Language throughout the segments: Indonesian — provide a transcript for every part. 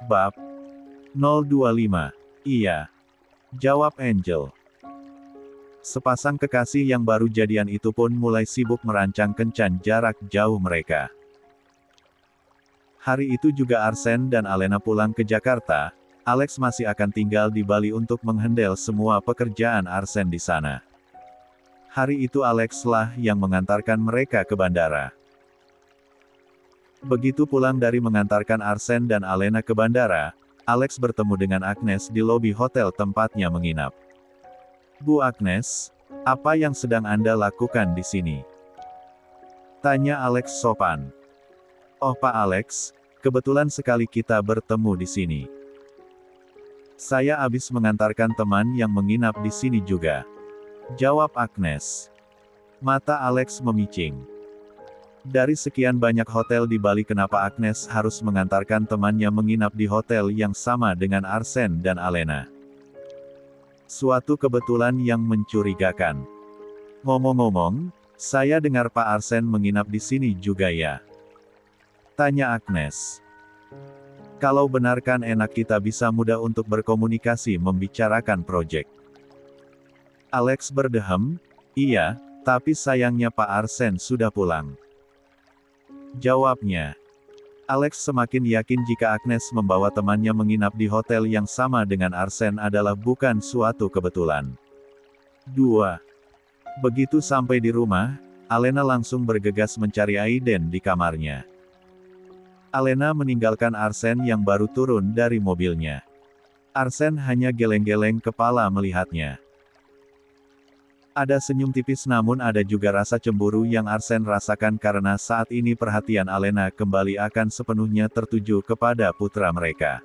Bab 025. Iya. Jawab Angel. Sepasang kekasih yang baru jadian itu pun mulai sibuk merancang kencan jarak jauh mereka. Hari itu juga Arsen dan Alena pulang ke Jakarta. Alex masih akan tinggal di Bali untuk menghandle semua pekerjaan Arsen di sana. Hari itu Alex lah yang mengantarkan mereka ke bandara. Begitu pulang dari mengantarkan Arsen dan Alena ke bandara, Alex bertemu dengan Agnes di lobi hotel tempatnya menginap. "Bu Agnes, apa yang sedang Anda lakukan di sini?" tanya Alex sopan. "Oh Pak Alex, kebetulan sekali kita bertemu di sini. Saya habis mengantarkan teman yang menginap di sini juga," jawab Agnes. Mata Alex memicing. Dari sekian banyak hotel di Bali, kenapa Agnes harus mengantarkan temannya menginap di hotel yang sama dengan Arsen dan Alena? Suatu kebetulan yang mencurigakan. "Ngomong-ngomong, saya dengar Pak Arsen menginap di sini juga ya?" tanya Agnes. "Kalau benarkan enak kita bisa mudah untuk berkomunikasi membicarakan proyek." Alex berdehem, "Iya, tapi sayangnya Pak Arsen sudah pulang," jawabnya. Alex semakin yakin jika Agnes membawa temannya menginap di hotel yang sama dengan Arsen adalah bukan suatu kebetulan. 2. Begitu sampai di rumah, Alena langsung bergegas mencari Aiden di kamarnya. Alena meninggalkan Arsen yang baru turun dari mobilnya. Arsen hanya geleng-geleng kepala melihatnya. Ada senyum tipis, namun ada juga rasa cemburu yang Arsen rasakan karena saat ini perhatian Alena kembali akan sepenuhnya tertuju kepada putra mereka.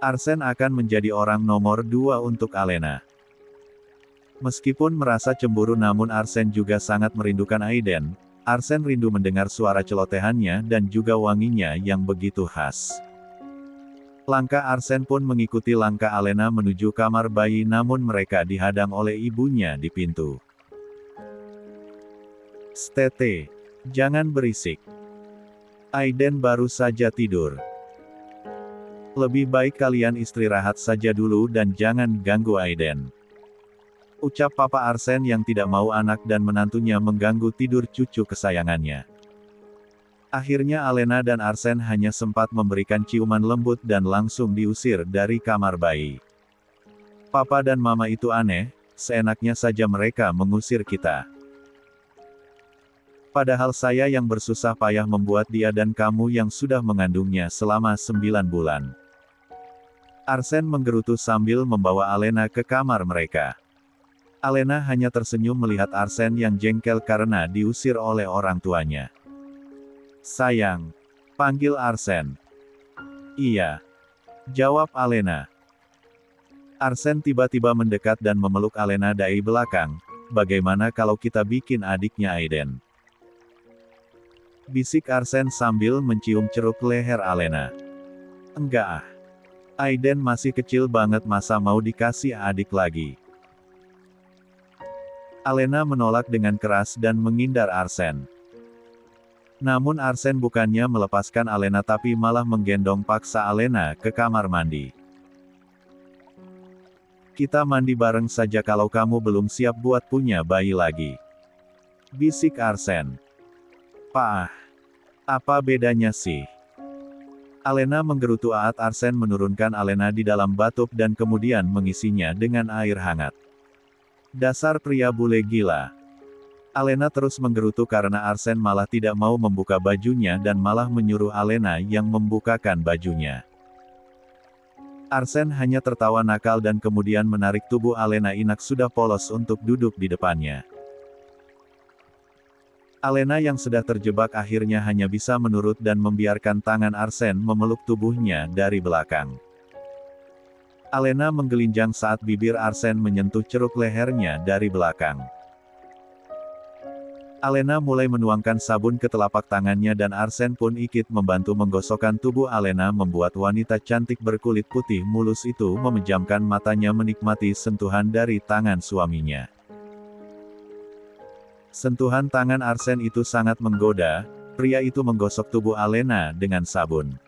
Arsen akan menjadi orang nomor 2 untuk Alena. Meskipun merasa cemburu, namun Arsen juga sangat merindukan Aiden. Arsen rindu mendengar suara celotehannya dan juga wanginya yang begitu khas. Langkah Arsen pun mengikuti langkah Alena menuju kamar bayi, namun mereka dihadang oleh ibunya di pintu. "Stete, jangan berisik. Aiden baru saja tidur. Lebih baik kalian istirahat saja dulu dan jangan ganggu Aiden," ucap Papa Arsen yang tidak mau anak dan menantunya mengganggu tidur cucu kesayangannya. Akhirnya Alena dan Arsen hanya sempat memberikan ciuman lembut dan langsung diusir dari kamar bayi. "Papa dan Mama itu aneh, seenaknya saja mereka mengusir kita. Padahal saya yang bersusah payah membuat dia dan kamu yang sudah mengandungnya selama 9 bulan. Arsen menggerutu sambil membawa Alena ke kamar mereka. Alena hanya tersenyum melihat Arsen yang jengkel karena diusir oleh orang tuanya. "Sayang," panggil Arsen. "Iya," jawab Alena. Arsen tiba-tiba mendekat dan memeluk Alena dari belakang. "Bagaimana kalau kita bikin adiknya Aiden?" bisik Arsen sambil mencium ceruk leher Alena. "Enggak ah. Aiden masih kecil banget, masa mau dikasih adik lagi?" Alena menolak dengan keras dan menghindar Arsen. Namun Arsen bukannya melepaskan Alena tapi malah menggendong paksa Alena ke kamar mandi. "Kita mandi bareng saja kalau kamu belum siap buat punya bayi lagi," bisik Arsen. "Pak, apa bedanya sih?" Alena menggerutu saat Arsen menurunkan Alena di dalam batub dan kemudian mengisinya dengan air hangat. "Dasar pria bule gila." Alena terus menggerutu karena Arsen malah tidak mau membuka bajunya dan malah menyuruh Alena yang membukakan bajunya. Arsen hanya tertawa nakal dan kemudian menarik tubuh Alena inak sudah polos untuk duduk di depannya. Alena yang sudah terjebak akhirnya hanya bisa menurut dan membiarkan tangan Arsen memeluk tubuhnya dari belakang. Alena menggelinjang saat bibir Arsen menyentuh ceruk lehernya dari belakang. Alena mulai menuangkan sabun ke telapak tangannya dan Arsen pun ikut membantu menggosokkan tubuh Alena, membuat wanita cantik berkulit putih mulus itu memejamkan matanya menikmati sentuhan dari tangan suaminya. Sentuhan tangan Arsen itu sangat menggoda. Pria itu menggosok tubuh Alena dengan sabun.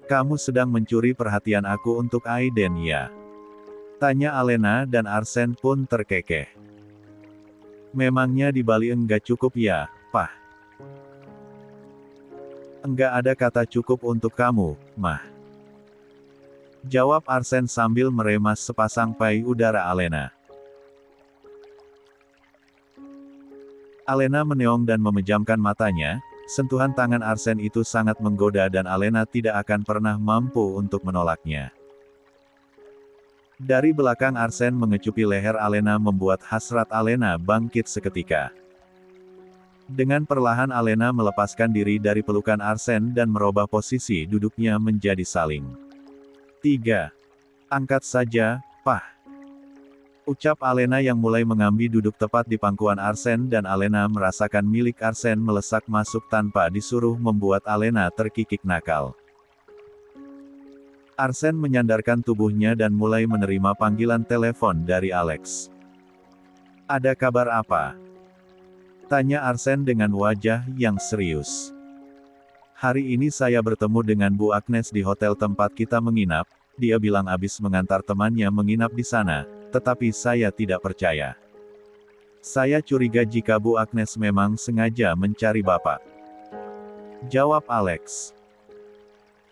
Kamu sedang mencuri perhatian aku untuk Aiden ya? Tanya Alena dan Arsen pun terkekeh. Memangnya di Bali enggak cukup ya, Pah? Enggak ada kata cukup untuk kamu, Mah. Jawab Arsen sambil meremas sepasang payudara Alena. Alena meneong dan memejamkan matanya, sentuhan tangan Arsen itu sangat menggoda dan Alena tidak akan pernah mampu untuk menolaknya. Dari belakang Arsen mengecupi leher Alena membuat hasrat Alena bangkit seketika. Dengan perlahan Alena melepaskan diri dari pelukan Arsen dan merubah posisi duduknya menjadi saling. 3. Angkat saja, Pah. Ucap Alena yang mulai mengambil duduk tepat di pangkuan Arsen dan Alena merasakan milik Arsen melesak masuk tanpa disuruh membuat Alena terkikik nakal. Arsen menyandarkan tubuhnya dan mulai menerima panggilan telepon dari Alex. Ada kabar apa? Tanya Arsen dengan wajah yang serius. Hari ini saya bertemu dengan Bu Agnes di hotel tempat kita menginap, dia bilang habis mengantar temannya menginap di sana. Tetapi saya tidak percaya. Saya curiga jika Bu Agnes memang sengaja mencari Bapak. Jawab Alex.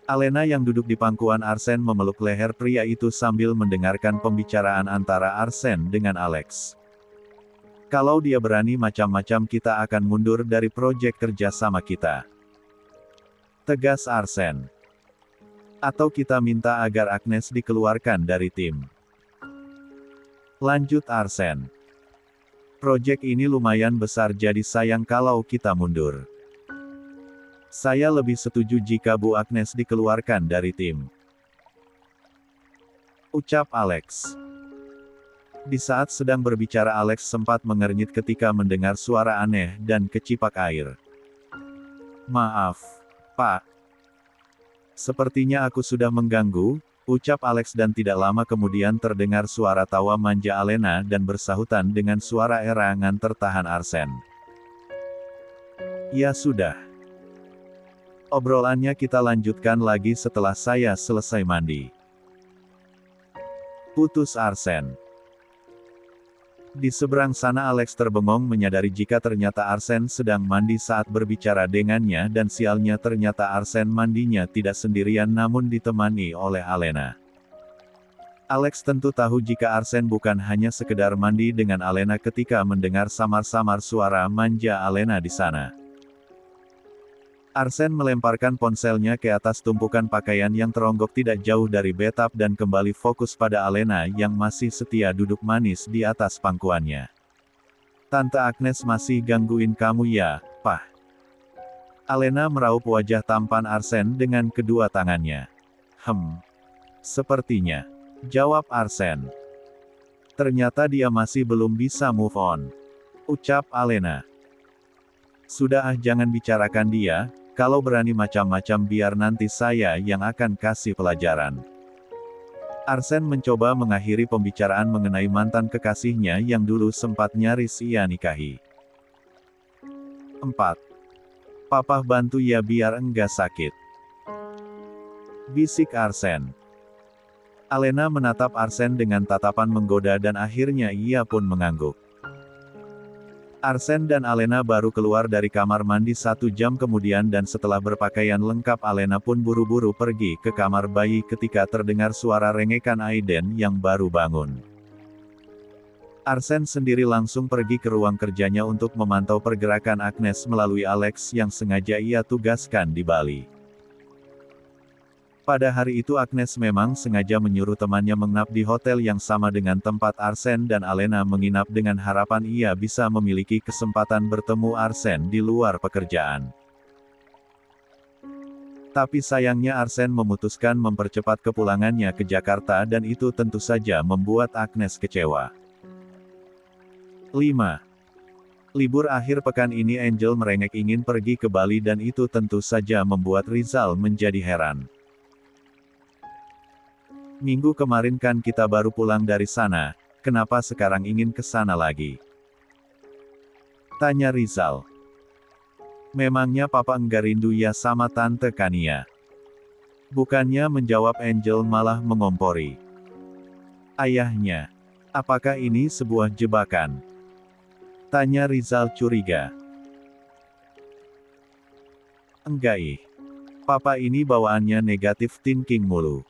Alena yang duduk di pangkuan Arsen memeluk leher pria itu sambil mendengarkan pembicaraan antara Arsen dengan Alex. Kalau dia berani macam-macam kita akan mundur dari proyek kerja sama kita. Tegas Arsen. Atau kita minta agar Agnes dikeluarkan dari tim. Lanjut Arsen. Proyek ini lumayan besar jadi sayang kalau kita mundur. Saya lebih setuju jika Bu Agnes dikeluarkan dari tim. Ucap Alex. Di saat sedang berbicara Alex sempat mengernyit ketika mendengar suara aneh dan kecipak air. Maaf, Pak. Sepertinya aku sudah mengganggu. Ucap Alex dan tidak lama kemudian terdengar suara tawa manja Alena dan bersahutan dengan suara erangan tertahan Arsen. Ya sudah. Obrolannya kita lanjutkan lagi setelah saya selesai mandi. Putus Arsen. Di seberang sana Alex terbengong menyadari jika ternyata Arsen sedang mandi saat berbicara dengannya dan sialnya ternyata Arsen mandinya tidak sendirian namun ditemani oleh Alena. Alex tentu tahu jika Arsen bukan hanya sekedar mandi dengan Alena ketika mendengar samar-samar suara manja Alena di sana. Arsen melemparkan ponselnya ke atas tumpukan pakaian yang teronggok tidak jauh dari bathtub dan kembali fokus pada Alena yang masih setia duduk manis di atas pangkuannya. Tante Agnes masih gangguin kamu ya, Pah? Alena meraup wajah tampan Arsen dengan kedua tangannya. Sepertinya. Jawab Arsen. Ternyata dia masih belum bisa move on. Ucap Alena. Sudah jangan bicarakan dia. Kalau berani macam-macam biar nanti saya yang akan kasih pelajaran. Arsen mencoba mengakhiri pembicaraan mengenai mantan kekasihnya yang dulu sempat nyaris ia nikahi. 4. Papa bantu ya biar enggak sakit. Bisik Arsen. Alena menatap Arsen dengan tatapan menggoda dan akhirnya ia pun mengangguk. Arsen dan Alena baru keluar dari kamar mandi 1 jam kemudian dan setelah berpakaian lengkap Alena pun buru-buru pergi ke kamar bayi ketika terdengar suara rengekan Aiden yang baru bangun. Arsen sendiri langsung pergi ke ruang kerjanya untuk memantau pergerakan Agnes melalui Alex yang sengaja ia tugaskan di Bali. Pada hari itu Agnes memang sengaja menyuruh temannya menginap di hotel yang sama dengan tempat Arsen dan Alena menginap dengan harapan ia bisa memiliki kesempatan bertemu Arsen di luar pekerjaan. Tapi sayangnya Arsen memutuskan mempercepat kepulangannya ke Jakarta dan itu tentu saja membuat Agnes kecewa. 5. Libur akhir pekan ini Angel merengek ingin pergi ke Bali dan itu tentu saja membuat Rizal menjadi heran. Minggu kemarin kan kita baru pulang dari sana, kenapa sekarang ingin ke sana lagi? Tanya Rizal. Memangnya papa enggak rindu ya sama Tante Kania? Bukannya menjawab, Angel malah mengompori. Ayahnya. Apakah ini sebuah jebakan? Tanya Rizal curiga. Enggak ih. Papa ini bawaannya negatif thinking mulu.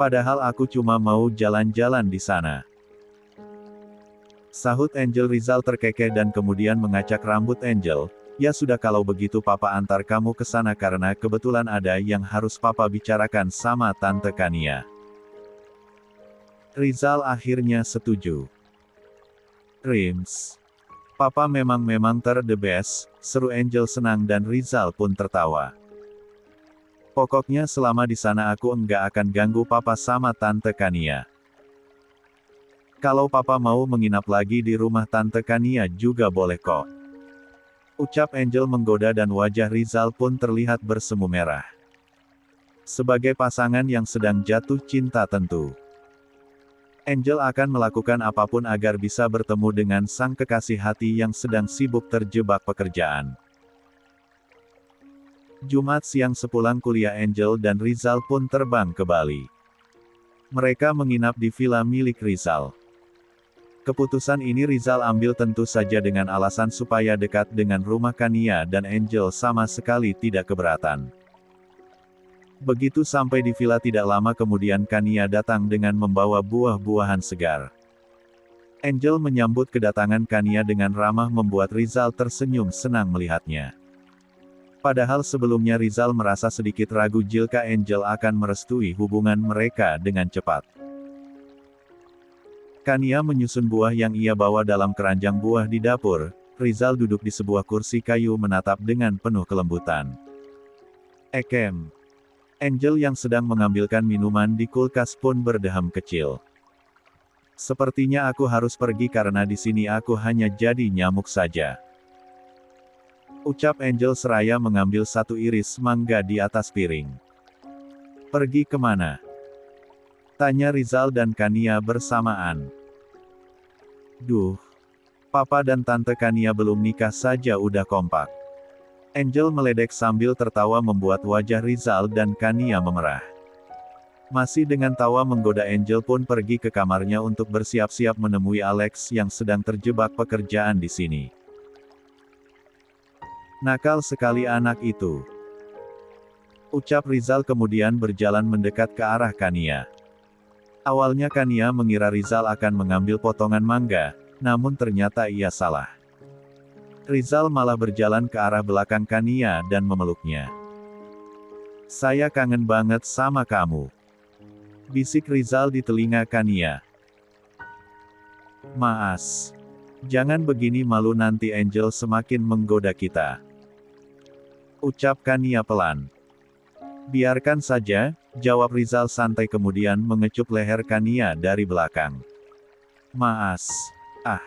Padahal aku cuma mau jalan-jalan di sana. Sahut Angel. Rizal terkekeh dan kemudian mengacak rambut Angel. Ya sudah, kalau begitu papa antar kamu ke sana karena kebetulan ada yang harus papa bicarakan sama Tante Kania. Rizal akhirnya setuju. Rims. Papa memang the best, seru Angel senang dan Rizal pun tertawa. Pokoknya selama di sana aku enggak akan ganggu papa sama Tante Kania. Kalau papa mau menginap lagi di rumah Tante Kania juga boleh kok. Ucap Angel menggoda dan wajah Rizal pun terlihat bersemu merah. Sebagai pasangan yang sedang jatuh cinta tentu. Angel akan melakukan apapun agar bisa bertemu dengan sang kekasih hati yang sedang sibuk terjebak pekerjaan. Jumat siang sepulang kuliah Angel dan Rizal pun terbang ke Bali. Mereka menginap di villa milik Rizal. Keputusan ini Rizal ambil tentu saja dengan alasan supaya dekat dengan rumah Kania dan Angel sama sekali tidak keberatan. Begitu sampai di villa tidak lama kemudian Kania datang dengan membawa buah-buahan segar. Angel menyambut kedatangan Kania dengan ramah membuat Rizal tersenyum senang melihatnya. Padahal sebelumnya Rizal merasa sedikit ragu jika Angel akan merestui hubungan mereka dengan cepat. Kania menyusun buah yang ia bawa dalam keranjang buah di dapur. Rizal duduk di sebuah kursi kayu menatap dengan penuh kelembutan. Ekem. Angel yang sedang mengambilkan minuman di kulkas pun berdeham kecil. Sepertinya aku harus pergi karena di sini aku hanya jadi nyamuk saja. Ucap Angel seraya mengambil satu iris mangga di atas piring. Pergi kemana? Tanya Rizal dan Kania bersamaan. Duh. Papa dan Tante Kania belum nikah saja udah kompak. Angel meledek sambil tertawa membuat wajah Rizal dan Kania memerah. Masih dengan tawa menggoda Angel pun pergi ke kamarnya untuk bersiap-siap menemui Alex yang sedang terjebak pekerjaan di sini. Nakal sekali anak itu. Ucap Rizal kemudian berjalan mendekat ke arah Kania. Awalnya Kania mengira Rizal akan mengambil potongan mangga, namun ternyata ia salah. Rizal malah berjalan ke arah belakang Kania dan memeluknya. Saya kangen banget sama kamu. Bisik Rizal di telinga Kania. Maas. Jangan begini malu nanti Angel semakin menggoda kita. Ucap Kania pelan. Biarkan saja, jawab Rizal santai kemudian mengecup leher Kania dari belakang. Maas. Ah.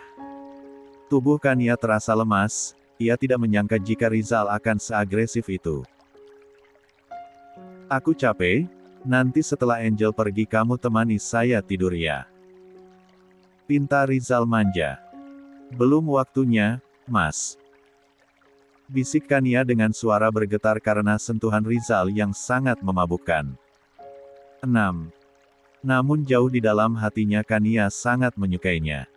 Tubuh Kania terasa lemas, ia tidak menyangka jika Rizal akan seagresif itu. Aku capek, nanti setelah Angel pergi kamu temani saya tidur ya. Pinta Rizal manja. Belum waktunya, Mas. Bisik Kania dengan suara bergetar karena sentuhan Rizal yang sangat memabukkan. 6. Namun jauh di dalam hatinya Kania sangat menyukainya.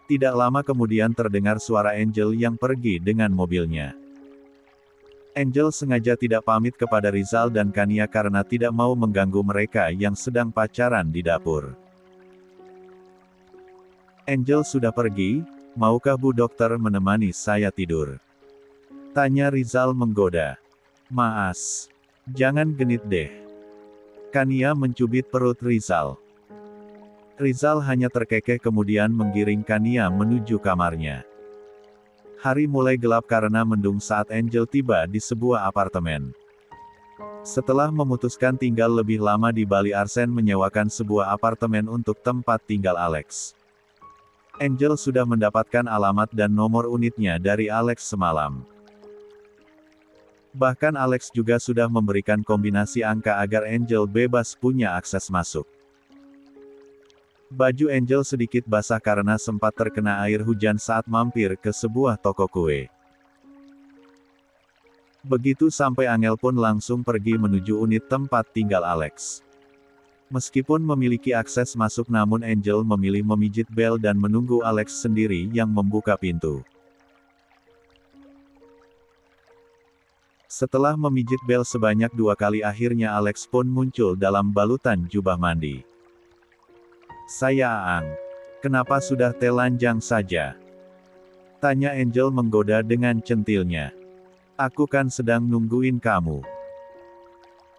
Tidak lama kemudian terdengar suara Angel yang pergi dengan mobilnya. Angel sengaja tidak pamit kepada Rizal dan Kania karena tidak mau mengganggu mereka yang sedang pacaran di dapur. Angel sudah pergi, maukah Bu Dokter menemani saya tidur? Tanya Rizal menggoda. Maas. Jangan genit deh. Kania mencubit perut Rizal. Rizal hanya terkekeh kemudian menggiring Kania menuju kamarnya. Hari mulai gelap karena mendung saat Angel tiba di sebuah apartemen. Setelah memutuskan tinggal lebih lama di Bali, Arsen menyewakan sebuah apartemen untuk tempat tinggal Alex. Angel sudah mendapatkan alamat dan nomor unitnya dari Alex semalam. Bahkan Alex juga sudah memberikan kombinasi angka agar Angel bebas punya akses masuk. Baju Angel sedikit basah karena sempat terkena air hujan saat mampir ke sebuah toko kue. Begitu sampai Angel pun langsung pergi menuju unit tempat tinggal Alex. Meskipun memiliki akses masuk namun Angel memilih memijit bel dan menunggu Alex sendiri yang membuka pintu. Setelah memijit bel sebanyak 2 kali akhirnya Alex pun muncul dalam balutan jubah mandi. "Saya Aang. Kenapa sudah telanjang saja?" tanya Angel menggoda dengan centilnya. "Aku kan sedang nungguin kamu,"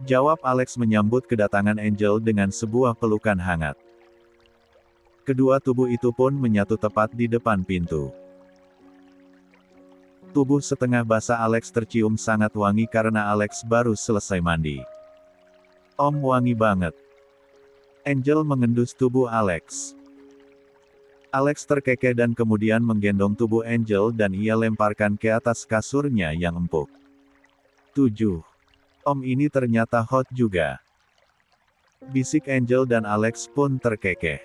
jawab Alex menyambut kedatangan Angel dengan sebuah pelukan hangat. Kedua tubuh itu pun menyatu tepat di depan pintu. Tubuh setengah basah Alex tercium sangat wangi karena Alex baru selesai mandi. "Om, wangi banget." Angel mengendus tubuh Alex. Alex terkekeh dan kemudian menggendong tubuh Angel dan ia lemparkan ke atas kasurnya yang empuk. "7. Om, ini ternyata hot juga," bisik Angel dan Alex pun terkekeh.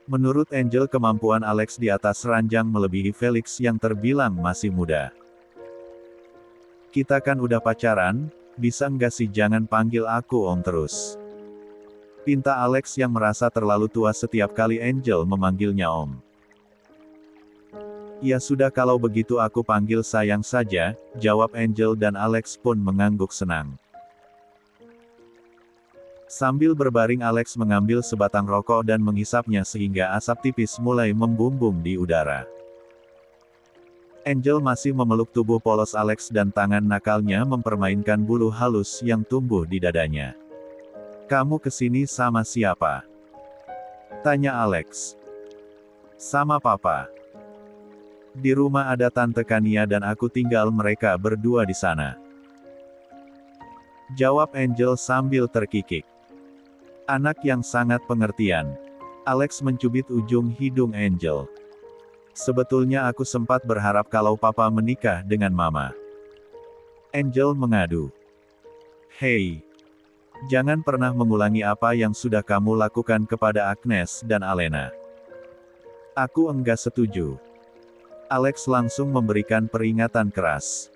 Menurut Angel kemampuan Alex di atas ranjang melebihi Felix yang terbilang masih muda. "Kita kan udah pacaran, bisa enggak sih jangan panggil aku Om terus?" pinta Alex yang merasa terlalu tua setiap kali Angel memanggilnya Om. "Ya sudah kalau begitu aku panggil sayang saja," jawab Angel dan Alex pun mengangguk senang. Sambil berbaring Alex mengambil sebatang rokok dan menghisapnya sehingga asap tipis mulai membumbung di udara. Angel masih memeluk tubuh polos Alex dan tangan nakalnya mempermainkan bulu halus yang tumbuh di dadanya. "Kamu kesini sama siapa?" tanya Alex. "Sama Papa. Di rumah ada Tante Kania dan aku tinggal mereka berdua di sana," jawab Angel sambil terkikik. "Anak yang sangat pengertian." Alex mencubit ujung hidung Angel. "Sebetulnya aku sempat berharap kalau Papa menikah dengan Mama." Angel mengadu. "Hei, jangan pernah mengulangi apa yang sudah kamu lakukan kepada Agnes dan Alena." "Aku enggak setuju." Alex langsung memberikan peringatan keras.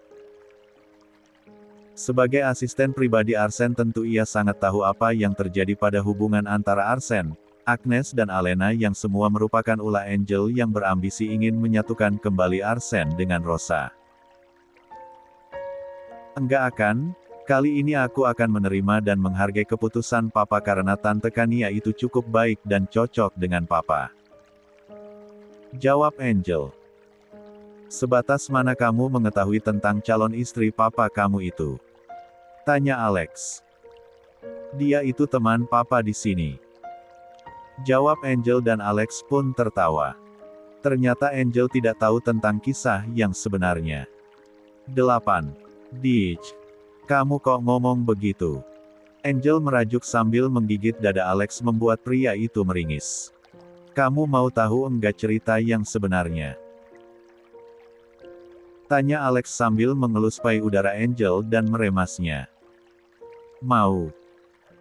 Sebagai asisten pribadi Arsene tentu ia sangat tahu apa yang terjadi pada hubungan antara Arsene, Agnes dan Alena yang semua merupakan ulah Angel yang berambisi ingin menyatukan kembali Arsene dengan Rosa. "Enggak akan, kali ini aku akan menerima dan menghargai keputusan Papa karena Tante Kania itu cukup baik dan cocok dengan Papa," jawab Angel. "Sebatas mana kamu mengetahui tentang calon istri Papa kamu itu?" tanya Alex. "Dia itu teman Papa di sini," jawab Angel dan Alex pun tertawa. Ternyata Angel tidak tahu tentang kisah yang sebenarnya. 8. "Dich, kamu kok ngomong begitu?" Angel merajuk sambil menggigit dada Alex membuat pria itu meringis. "Kamu mau tahu enggak cerita yang sebenarnya?" tanya Alex sambil mengelus pai udara Angel dan meremasnya. "Mau,"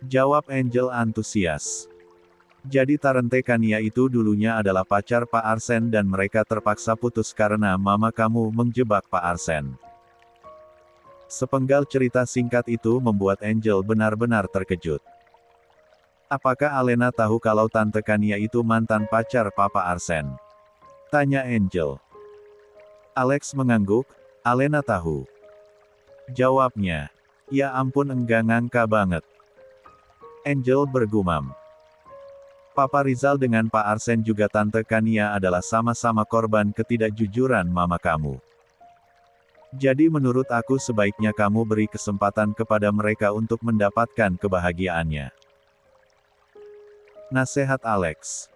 jawab Angel antusias. "Jadi Tante Kania itu dulunya adalah pacar Pak Arsene dan mereka terpaksa putus karena mama kamu menjebak Pak Arsene." Sepenggal cerita singkat itu membuat Angel benar-benar terkejut. "Apakah Alena tahu kalau Tante Kania itu mantan pacar Papa Arsene?" tanya Angel. Alex mengangguk. "Alena tahu," jawabnya. "Ya ampun enggak ngangka banget." Angel bergumam. "Papa Rizal dengan Pak Arsene juga Tante Kania adalah sama-sama korban ketidakjujuran mama kamu. Jadi menurut aku sebaiknya kamu beri kesempatan kepada mereka untuk mendapatkan kebahagiaannya," nasihat Alex.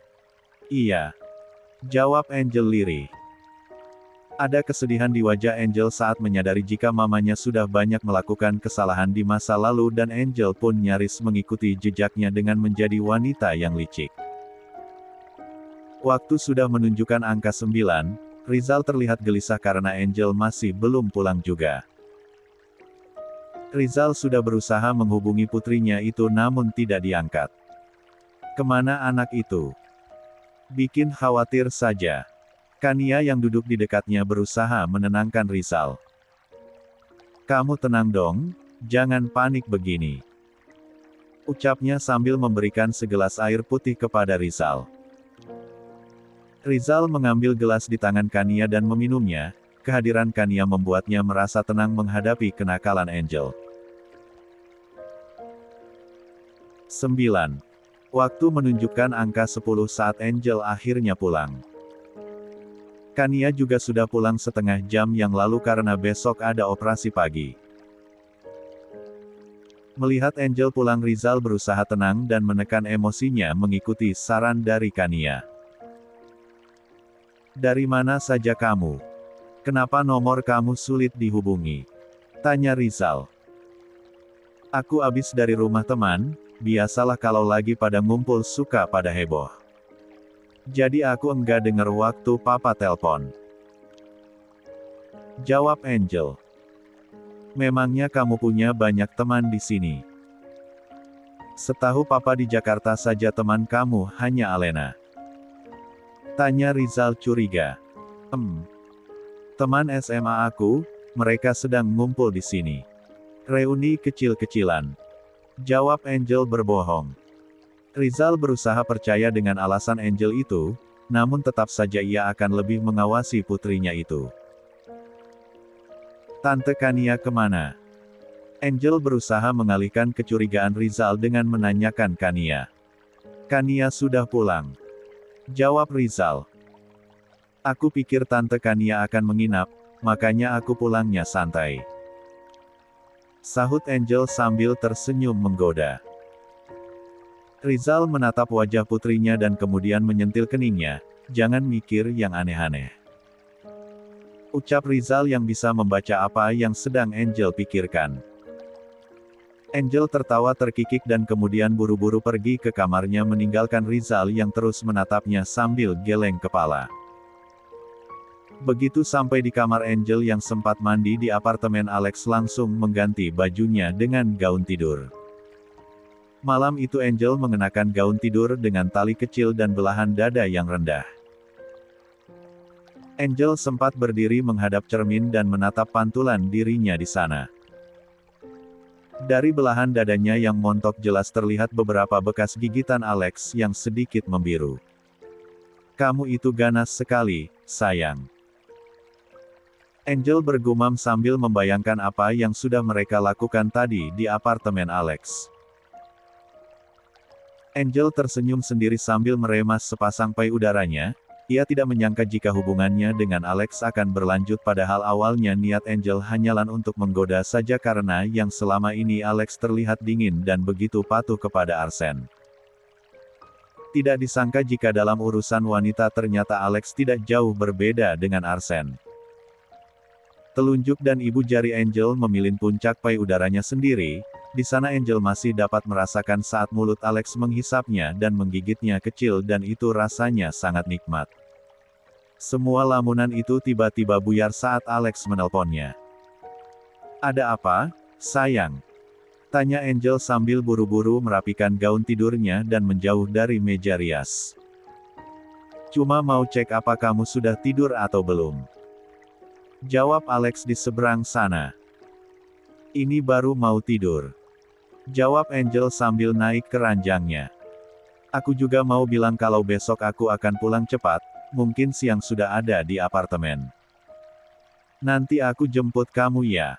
"Iya," jawab Angel lirih. Ada kesedihan di wajah Angel saat menyadari jika mamanya sudah banyak melakukan kesalahan di masa lalu dan Angel pun nyaris mengikuti jejaknya dengan menjadi wanita yang licik. Waktu sudah menunjukkan angka 9, Rizal terlihat gelisah karena Angel masih belum pulang juga. Rizal sudah berusaha menghubungi putrinya itu namun tidak diangkat. Kemana anak itu? Bikin khawatir saja. Kania yang duduk di dekatnya berusaha menenangkan Rizal. Kamu tenang dong, jangan panik begini. Ucapnya sambil memberikan segelas air putih kepada Rizal. Rizal mengambil gelas di tangan Kania dan meminumnya. Kehadiran Kania membuatnya merasa tenang menghadapi kenakalan Angel. 9. Waktu menunjukkan angka 10 saat Angel akhirnya pulang. Kania juga sudah pulang setengah jam yang lalu karena besok ada operasi pagi. Melihat Angel pulang, Rizal berusaha tenang dan menekan emosinya mengikuti saran dari Kania. Dari mana saja kamu? Kenapa nomor kamu sulit dihubungi? Tanya Rizal. Aku habis dari rumah teman, biasalah kalau lagi pada ngumpul suka pada heboh. Jadi aku enggak dengar waktu papa telpon. Jawab Angel. Memangnya kamu punya banyak teman di sini? Setahu papa di Jakarta saja teman kamu hanya Alena. Tanya Rizal curiga. Teman SMA aku, mereka sedang ngumpul di sini. Reuni kecil-kecilan. Jawab Angel berbohong. Rizal berusaha percaya dengan alasan Angel itu, namun tetap saja ia akan lebih mengawasi putrinya itu. Tante Kania kemana? Angel berusaha mengalihkan kecurigaan Rizal dengan menanyakan Kania. Kania sudah pulang. Jawab Rizal. Aku pikir Tante Kania akan menginap, makanya aku pulangnya santai. Sahut Angel sambil tersenyum menggoda. Rizal menatap wajah putrinya dan kemudian menyentil keningnya, jangan mikir yang aneh-aneh. Ucap Rizal yang bisa membaca apa yang sedang Angel pikirkan. Angel tertawa terkikik dan kemudian buru-buru pergi ke kamarnya meninggalkan Rizal yang terus menatapnya sambil geleng kepala. Begitu sampai di kamar Angel yang sempat mandi di apartemen, Alex langsung mengganti bajunya dengan gaun tidur. Malam itu Angel mengenakan gaun tidur dengan tali kecil dan belahan dada yang rendah. Angel sempat berdiri menghadap cermin dan menatap pantulan dirinya di sana. Dari belahan dadanya yang montok jelas terlihat beberapa bekas gigitan Alex yang sedikit membiru. Kamu itu ganas sekali, sayang. Angel bergumam sambil membayangkan apa yang sudah mereka lakukan tadi di apartemen Alex. Angel tersenyum sendiri sambil meremas sepasang payudaranya. Ia tidak menyangka jika hubungannya dengan Alex akan berlanjut, padahal awalnya niat Angel hanyalah untuk menggoda saja karena yang selama ini Alex terlihat dingin dan begitu patuh kepada Arsen. Tidak disangka jika dalam urusan wanita ternyata Alex tidak jauh berbeda dengan Arsen. Telunjuk dan ibu jari Angel memilin puncak payudaranya sendiri. Di sana Angel masih dapat merasakan saat mulut Alex menghisapnya dan menggigitnya kecil dan itu rasanya sangat nikmat. Semua lamunan itu tiba-tiba buyar saat Alex menelponnya. Ada apa, sayang? Tanya Angel sambil buru-buru merapikan gaun tidurnya dan menjauh dari meja rias. Cuma mau cek apa kamu sudah tidur atau belum. Jawab Alex di seberang sana. Ini baru mau tidur. Jawab Angel sambil naik ke ranjangnya. Aku juga mau bilang kalau besok aku akan pulang cepat. Mungkin siang sudah ada di apartemen. Nanti aku jemput kamu ya.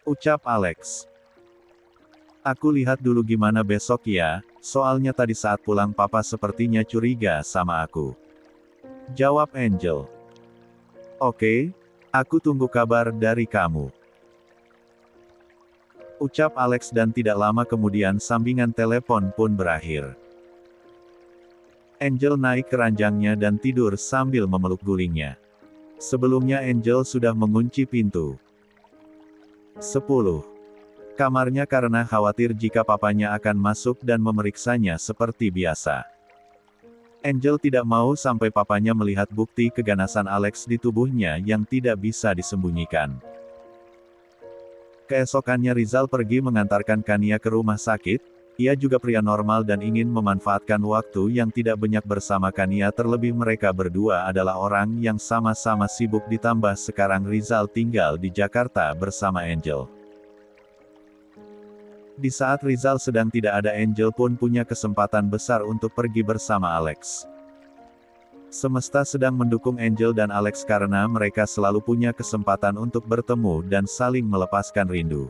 Ucap Alex. Aku lihat dulu gimana besok ya, soalnya tadi saat pulang papa sepertinya curiga sama aku. Jawab Angel. Oke, aku tunggu kabar dari kamu. Ucap Alex dan tidak lama kemudian sambungan telepon pun berakhir. Angel naik ke ranjangnya dan tidur sambil memeluk gulingnya. Sebelumnya Angel sudah mengunci pintu. 10. Kamarnya karena khawatir jika papanya akan masuk dan memeriksanya seperti biasa. Angel tidak mau sampai papanya melihat bukti keganasan Alex di tubuhnya yang tidak bisa disembunyikan. Keesokannya Rizal pergi mengantarkan Kania ke rumah sakit. Ia juga pria normal dan ingin memanfaatkan waktu yang tidak banyak bersama Kania, terlebih mereka berdua adalah orang yang sama-sama sibuk, ditambah sekarang Rizal tinggal di Jakarta bersama Angel. Di saat Rizal sedang tidak ada, Angel pun punya kesempatan besar untuk pergi bersama Alex. Semesta sedang mendukung Angel dan Alex karena mereka selalu punya kesempatan untuk bertemu dan saling melepaskan rindu.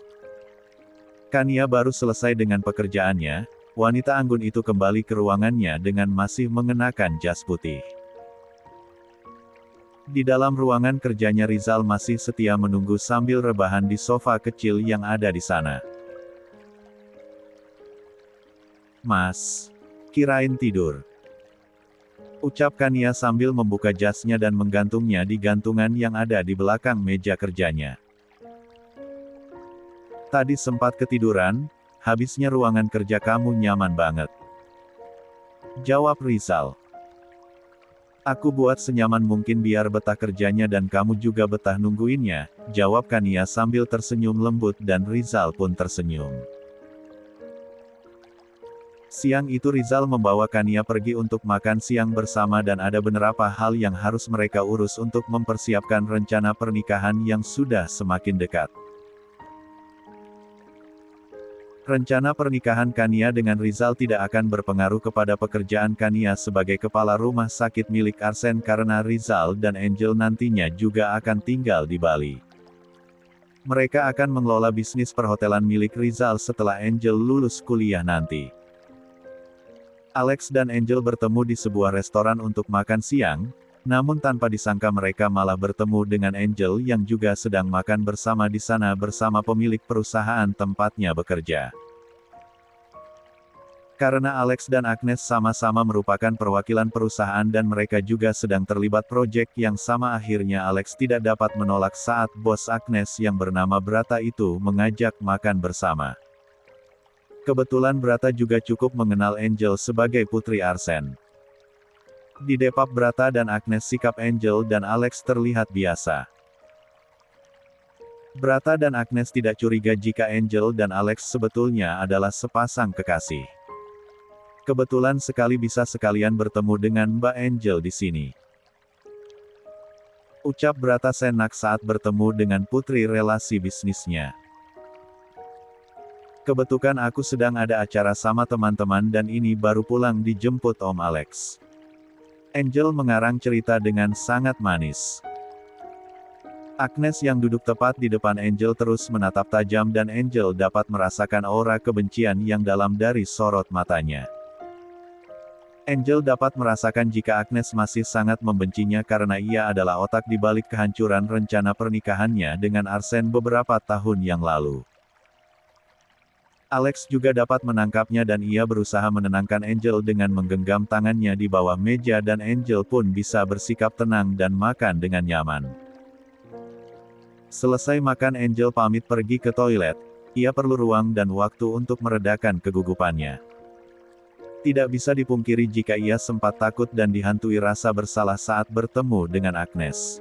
Kania baru selesai dengan pekerjaannya, wanita anggun itu kembali ke ruangannya dengan masih mengenakan jas putih. Di dalam ruangan kerjanya Rizal masih setia menunggu sambil rebahan di sofa kecil yang ada di sana. "Mas, kirain tidur," ucap Kania sambil membuka jasnya dan menggantungnya di gantungan yang ada di belakang meja kerjanya. "Tadi sempat ketiduran, habisnya ruangan kerja kamu nyaman banget," jawab Rizal. "Aku buat senyaman mungkin biar betah kerjanya dan kamu juga betah nungguinnya," jawab Kania sambil tersenyum lembut dan Rizal pun tersenyum. Siang itu Rizal membawa Kania pergi untuk makan siang bersama dan ada beberapa hal yang harus mereka urus untuk mempersiapkan rencana pernikahan yang sudah semakin dekat. Rencana pernikahan Kania dengan Rizal tidak akan berpengaruh kepada pekerjaan Kania sebagai kepala rumah sakit milik Arsen karena Rizal dan Angel nantinya juga akan tinggal di Bali. Mereka akan mengelola bisnis perhotelan milik Rizal setelah Angel lulus kuliah nanti. Alex dan Angel bertemu di sebuah restoran untuk makan siang, namun tanpa disangka mereka malah bertemu dengan Angel yang juga sedang makan bersama di sana bersama pemilik perusahaan tempatnya bekerja. Karena Alex dan Agnes sama-sama merupakan perwakilan perusahaan dan mereka juga sedang terlibat proyek yang sama, akhirnya Alex tidak dapat menolak saat bos Agnes yang bernama Brata itu mengajak makan bersama. Kebetulan Brata juga cukup mengenal Angel sebagai putri Arsen. Di depan Brata dan Agnes sikap Angel dan Alex terlihat biasa. Brata dan Agnes tidak curiga jika Angel dan Alex sebetulnya adalah sepasang kekasih. Kebetulan sekali bisa sekalian bertemu dengan Mbak Angel di sini, ucap Brata senak saat bertemu dengan putri relasi bisnisnya. "Kebetulan aku sedang ada acara sama teman-teman dan ini baru pulang dijemput Om Alex," Angel mengarang cerita dengan sangat manis. Agnes yang duduk tepat di depan Angel terus menatap tajam dan Angel dapat merasakan aura kebencian yang dalam dari sorot matanya. Angel dapat merasakan jika Agnes masih sangat membencinya karena ia adalah otak di balik kehancuran rencana pernikahannya dengan Arsen beberapa tahun yang lalu. Alex juga dapat menangkapnya dan ia berusaha menenangkan Angel dengan menggenggam tangannya di bawah meja dan Angel pun bisa bersikap tenang dan makan dengan nyaman. Selesai makan Angel pamit pergi ke toilet, ia perlu ruang dan waktu untuk meredakan kegugupannya. Tidak bisa dipungkiri jika ia sempat takut dan dihantui rasa bersalah saat bertemu dengan Agnes.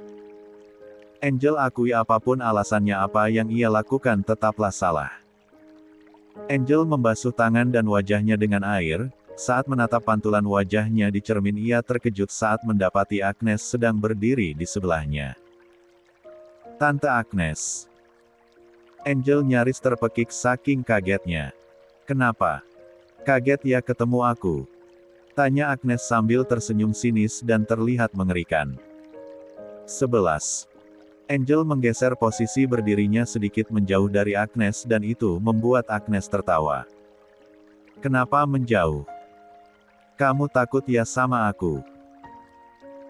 Angel akui apapun alasannya apa yang ia lakukan tetaplah salah. Angel membasuh tangan dan wajahnya dengan air, saat menatap pantulan wajahnya di cermin ia terkejut saat mendapati Agnes sedang berdiri di sebelahnya. "Tante Agnes." Angel nyaris terpekik saking kagetnya. "Kenapa? Kaget ya ketemu aku?" tanya Agnes sambil tersenyum sinis dan terlihat mengerikan. 11. Angel menggeser posisi berdirinya sedikit menjauh dari Agnes dan itu membuat Agnes tertawa. "Kenapa menjauh? Kamu takut ya sama aku?"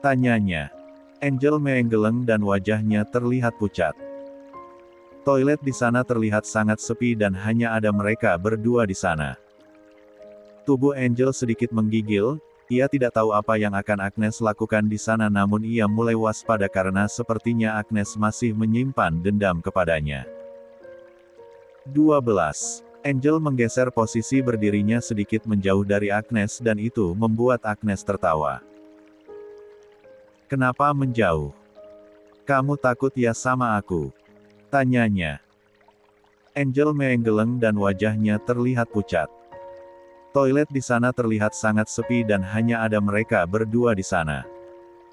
tanyanya. Angel menggeleng dan wajahnya terlihat pucat. Toilet di sana terlihat sangat sepi dan hanya ada mereka berdua di sana. Tubuh Angel sedikit menggigil. Ia tidak tahu apa yang akan Agnes lakukan di sana namun ia mulai waspada karena sepertinya Agnes masih menyimpan dendam kepadanya. 12. Angel menggeser posisi berdirinya sedikit menjauh dari Agnes dan itu membuat Agnes tertawa. "Kenapa menjauh? Kamu takut ya sama aku?" tanyanya. Angel menggeleng dan wajahnya terlihat pucat. Toilet di sana terlihat sangat sepi dan hanya ada mereka berdua di sana.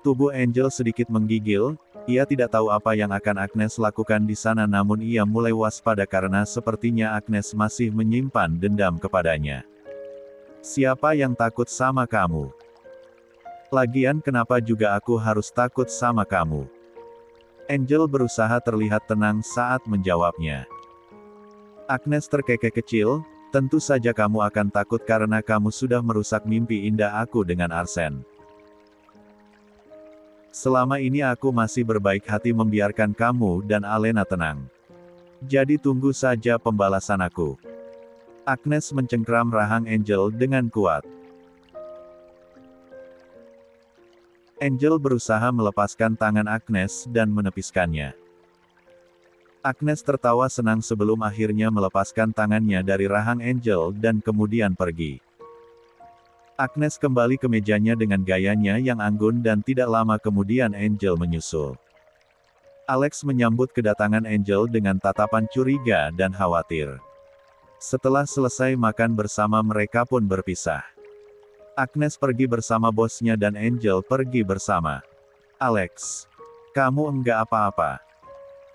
Tubuh Angel sedikit menggigil, ia tidak tahu apa yang akan Agnes lakukan di sana namun ia mulai waspada karena sepertinya Agnes masih menyimpan dendam kepadanya. Siapa yang takut sama kamu? Lagian kenapa juga aku harus takut sama kamu? Angel berusaha terlihat tenang saat menjawabnya. Agnes terkekeh kecil, tentu saja kamu akan takut karena kamu sudah merusak mimpi indah aku dengan Arsen. Selama ini aku masih berbaik hati membiarkan kamu dan Alena tenang. Jadi tunggu saja pembalasan aku. Agnes mencengkram rahang Angel dengan kuat. Angel berusaha melepaskan tangan Agnes dan menepiskannya. Agnes tertawa senang sebelum akhirnya melepaskan tangannya dari rahang Angel dan kemudian pergi. Agnes kembali ke mejanya dengan gayanya yang anggun dan tidak lama kemudian Angel menyusul. Alex menyambut kedatangan Angel dengan tatapan curiga dan khawatir. Setelah selesai makan bersama mereka pun berpisah. Agnes pergi bersama bosnya dan Angel pergi bersama. Alex, kamu enggak apa-apa.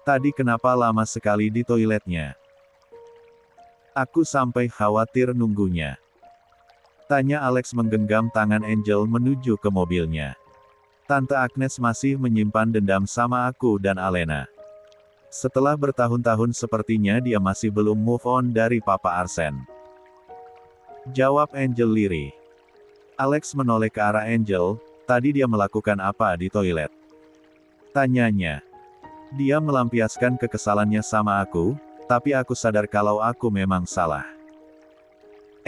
Tadi kenapa lama sekali di toiletnya? Aku sampai khawatir nunggunya. Tanya Alex menggenggam tangan Angel menuju ke mobilnya. Tante Agnes masih menyimpan dendam sama aku dan Alena. Setelah bertahun-tahun sepertinya dia masih belum move on dari Papa Arsen. Jawab Angel lirih. Alex menoleh ke arah Angel, tadi dia melakukan apa di toilet? Tanyanya. Dia melampiaskan kekesalannya sama aku, tapi aku sadar kalau aku memang salah.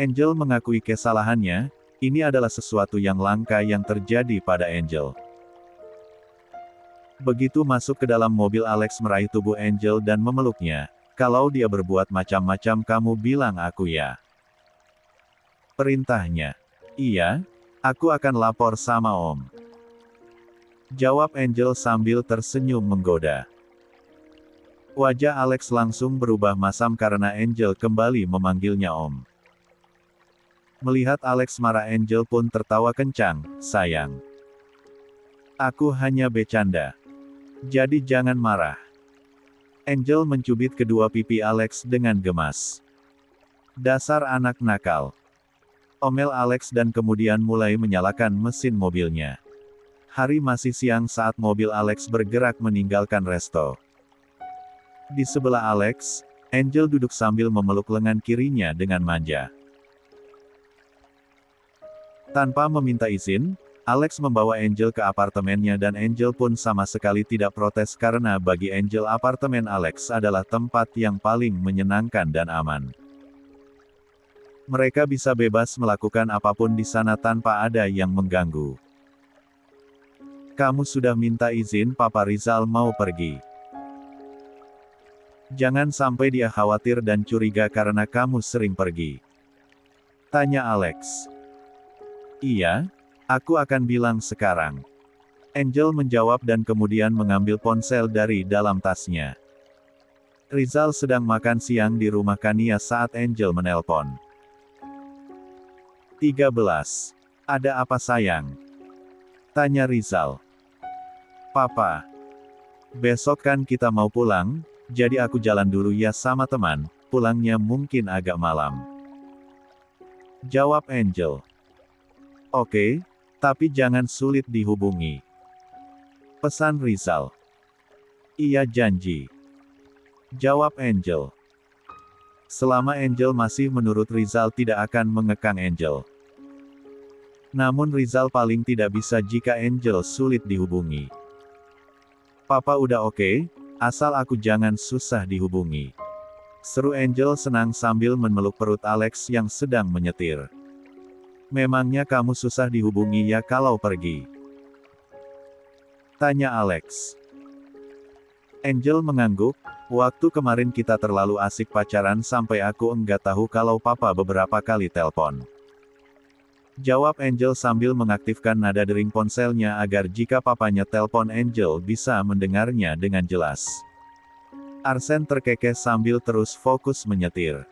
Angel mengakui kesalahannya, ini adalah sesuatu yang langka yang terjadi pada Angel. Begitu masuk ke dalam mobil Alex meraih tubuh Angel dan memeluknya, kalau dia berbuat macam-macam kamu bilang aku ya. Perintahnya. Iya, aku akan lapor sama Om. Jawab Angel sambil tersenyum menggoda. Wajah Alex langsung berubah masam karena Angel kembali memanggilnya Om. Melihat Alex marah Angel pun tertawa kencang, sayang. Aku hanya bercanda. Jadi jangan marah. Angel mencubit kedua pipi Alex dengan gemas. Dasar anak nakal. Omel Alex dan kemudian mulai menyalakan mesin mobilnya. Hari masih siang saat mobil Alex bergerak meninggalkan resto. Di sebelah Alex, Angel duduk sambil memeluk lengan kirinya dengan manja. Tanpa meminta izin, Alex membawa Angel ke apartemennya dan Angel pun sama sekali tidak protes karena bagi Angel apartemen Alex adalah tempat yang paling menyenangkan dan aman. Mereka bisa bebas melakukan apapun di sana tanpa ada yang mengganggu. Kamu sudah minta izin Papa Rizal mau pergi. Jangan sampai dia khawatir dan curiga karena kamu sering pergi. Tanya Alex. Iya, aku akan bilang sekarang. Angel menjawab dan kemudian mengambil ponsel dari dalam tasnya. Rizal sedang makan siang di rumah Kania saat Angel menelpon. 13. Ada apa sayang? Tanya Rizal. Papa. Besok kan kita mau pulang, jadi aku jalan dulu ya sama teman, pulangnya mungkin agak malam. Jawab Angel. Oke, tapi jangan sulit dihubungi. Pesan Rizal. Iya janji. Jawab Angel. Selama Angel masih menurut Rizal tidak akan mengekang Angel. Namun Rizal paling tidak bisa jika Angel sulit dihubungi. Papa udah oke, asal aku jangan susah dihubungi. Seru Angel senang sambil memeluk perut Alex yang sedang menyetir. Memangnya kamu susah dihubungi ya kalau pergi? Tanya Alex. Angel mengangguk, waktu kemarin kita terlalu asik pacaran sampai aku enggak tahu kalau papa beberapa kali telpon. Jawab Angel sambil mengaktifkan nada dering ponselnya agar jika papanya telpon Angel bisa mendengarnya dengan jelas. Arsen terkekeh sambil terus fokus menyetir.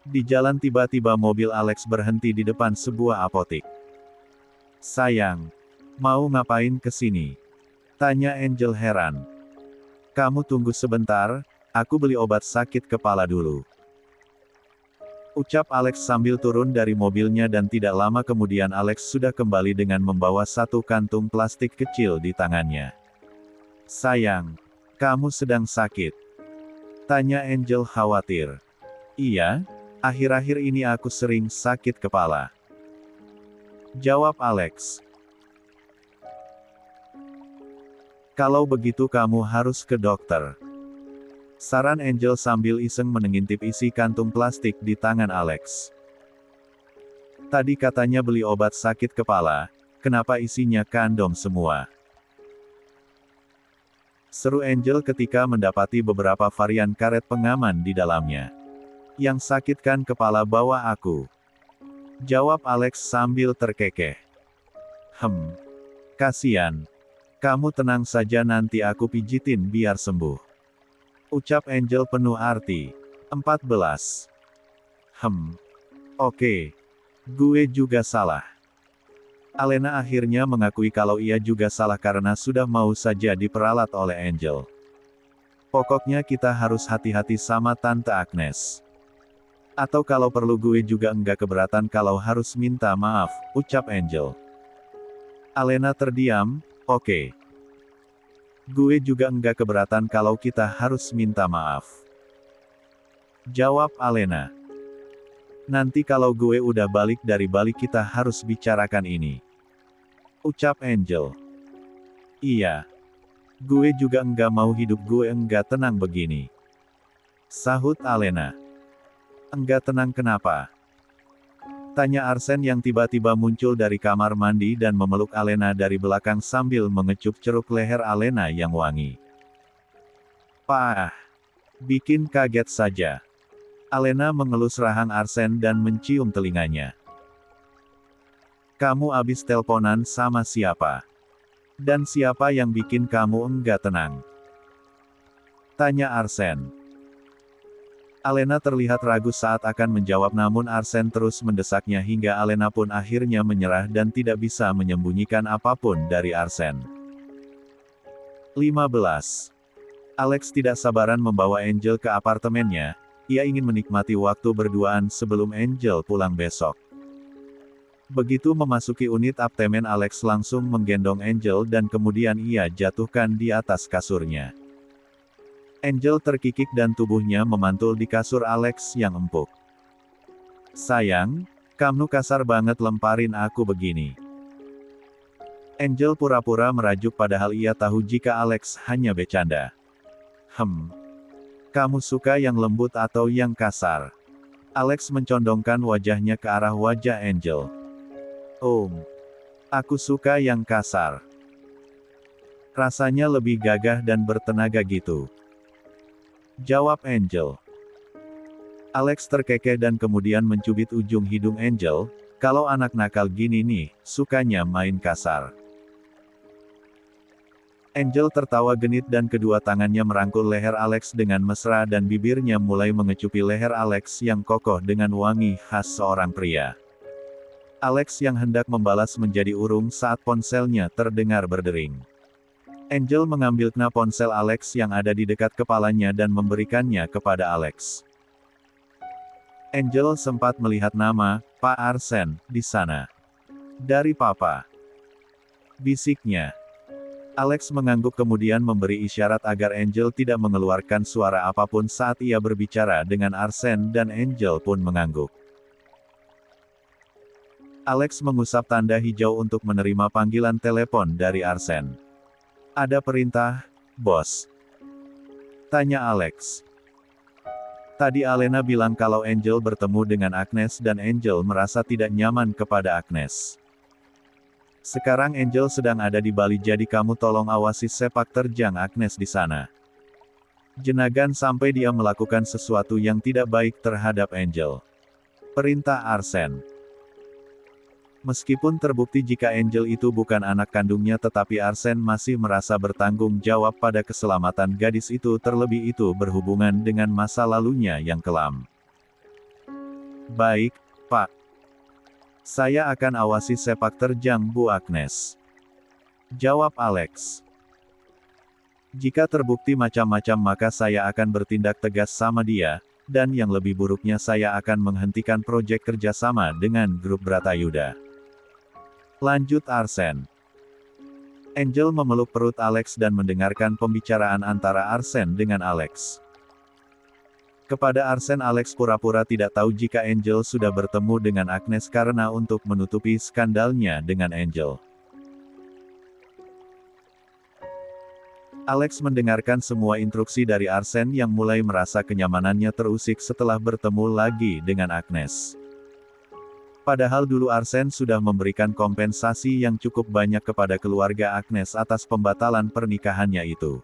Di jalan tiba-tiba mobil Alex berhenti di depan sebuah apotik. "Sayang, mau ngapain ke sini?" tanya Angel heran. "Kamu tunggu sebentar, aku beli obat sakit kepala dulu," ucap Alex sambil turun dari mobilnya dan tidak lama kemudian Alex sudah kembali dengan membawa satu kantung plastik kecil di tangannya. "Sayang, kamu sedang sakit?" tanya Angel khawatir. "Iya, akhir-akhir ini aku sering sakit kepala," jawab Alex. "Kalau begitu kamu harus ke dokter," saran Angel sambil iseng mengintip isi kantung plastik di tangan Alex. "Tadi katanya beli obat sakit kepala, kenapa isinya kandom semua?" seru Angel ketika mendapati beberapa varian karet pengaman di dalamnya. "Yang sakit kan kepala bawa aku," jawab Alex sambil terkekeh. Kasian. Kamu tenang saja nanti aku pijitin biar sembuh," ucap Angel penuh arti. 14. Oke. Gue juga salah. Alena akhirnya mengakui kalau ia juga salah karena sudah mau saja diperalat oleh Angel. "Pokoknya kita harus hati-hati sama Tante Agnes. Atau kalau perlu gue juga enggak keberatan kalau harus minta maaf," ucap Angel. Alena terdiam. "Oke. Gue juga enggak keberatan kalau kita harus minta maaf," jawab Alena. "Nanti kalau gue udah balik dari balik kita harus bicarakan ini," ucap Angel. "Iya. Gue juga enggak mau hidup gue enggak tenang begini," sahut Alena. "Enggak tenang kenapa?" tanya Arsen yang tiba-tiba muncul dari kamar mandi dan memeluk Alena dari belakang sambil mengecup ceruk leher Alena yang wangi. "Pah! Bikin kaget saja." Alena mengelus rahang Arsen dan mencium telinganya. "Kamu abis telponan sama siapa? Dan siapa yang bikin kamu enggak tenang?" tanya Arsen. Alena terlihat ragu saat akan menjawab namun Arsen terus mendesaknya hingga Alena pun akhirnya menyerah dan tidak bisa menyembunyikan apapun dari Arsen. 15. Alex tidak sabaran membawa Angel ke apartemennya, ia ingin menikmati waktu berduaan sebelum Angel pulang besok. Begitu memasuki unit apartemen Alex langsung menggendong Angel dan kemudian ia jatuhkan di atas kasurnya. Angel terkikik dan tubuhnya memantul di kasur Alex yang empuk. "Sayang, kamu kasar banget lemparin aku begini." Angel pura-pura merajuk padahal ia tahu jika Alex hanya bercanda. Kamu suka yang lembut atau yang kasar?" Alex mencondongkan wajahnya ke arah wajah Angel. Aku suka yang kasar. Rasanya lebih gagah dan bertenaga gitu," jawab Angel. Alex terkekeh dan kemudian mencubit ujung hidung Angel, "Kalau anak nakal gini nih, sukanya main kasar." Angel tertawa genit dan kedua tangannya merangkul leher Alex dengan mesra dan bibirnya mulai mengecupi leher Alex yang kokoh dengan wangi khas seorang pria. Alex yang hendak membalas menjadi urung saat ponselnya terdengar berdering. Angel mengambil knop ponsel Alex yang ada di dekat kepalanya dan memberikannya kepada Alex. Angel sempat melihat nama, "Pak Arsen," di sana. "Dari Papa," bisiknya. Alex mengangguk kemudian memberi isyarat agar Angel tidak mengeluarkan suara apapun saat ia berbicara dengan Arsen dan Angel pun mengangguk. Alex mengusap tanda hijau untuk menerima panggilan telepon dari Arsen. "Ada perintah, bos?" tanya Alex. Tadi Alena bilang kalau Angel bertemu dengan Agnes dan Angel merasa tidak nyaman kepada Agnes. Sekarang Angel sedang ada di Bali jadi kamu tolong awasi sepak terjang Agnes di sana. Jangan sampai dia melakukan sesuatu yang tidak baik terhadap Angel. Perintah Arsen. Meskipun terbukti jika Angel itu bukan anak kandungnya tetapi Arsen masih merasa bertanggung jawab pada keselamatan gadis itu terlebih itu berhubungan dengan masa lalunya yang kelam. Baik, Pak. Saya akan awasi sepak terjang Bu Agnes. Jawab Alex. Jika terbukti macam-macam maka saya akan bertindak tegas sama dia, dan yang lebih buruknya saya akan menghentikan proyek kerjasama dengan grup Bratayuda. Lanjut Arsen. Angel memeluk perut Alex dan mendengarkan pembicaraan antara Arsen dengan Alex. Kepada Arsen Alex pura-pura tidak tahu jika Angel sudah bertemu dengan Agnes karena untuk menutupi skandalnya dengan Angel. Alex mendengarkan semua instruksi dari Arsen yang mulai merasa kenyamanannya terusik setelah bertemu lagi dengan Agnes. Padahal dulu Arsen sudah memberikan kompensasi yang cukup banyak kepada keluarga Agnes atas pembatalan pernikahannya itu.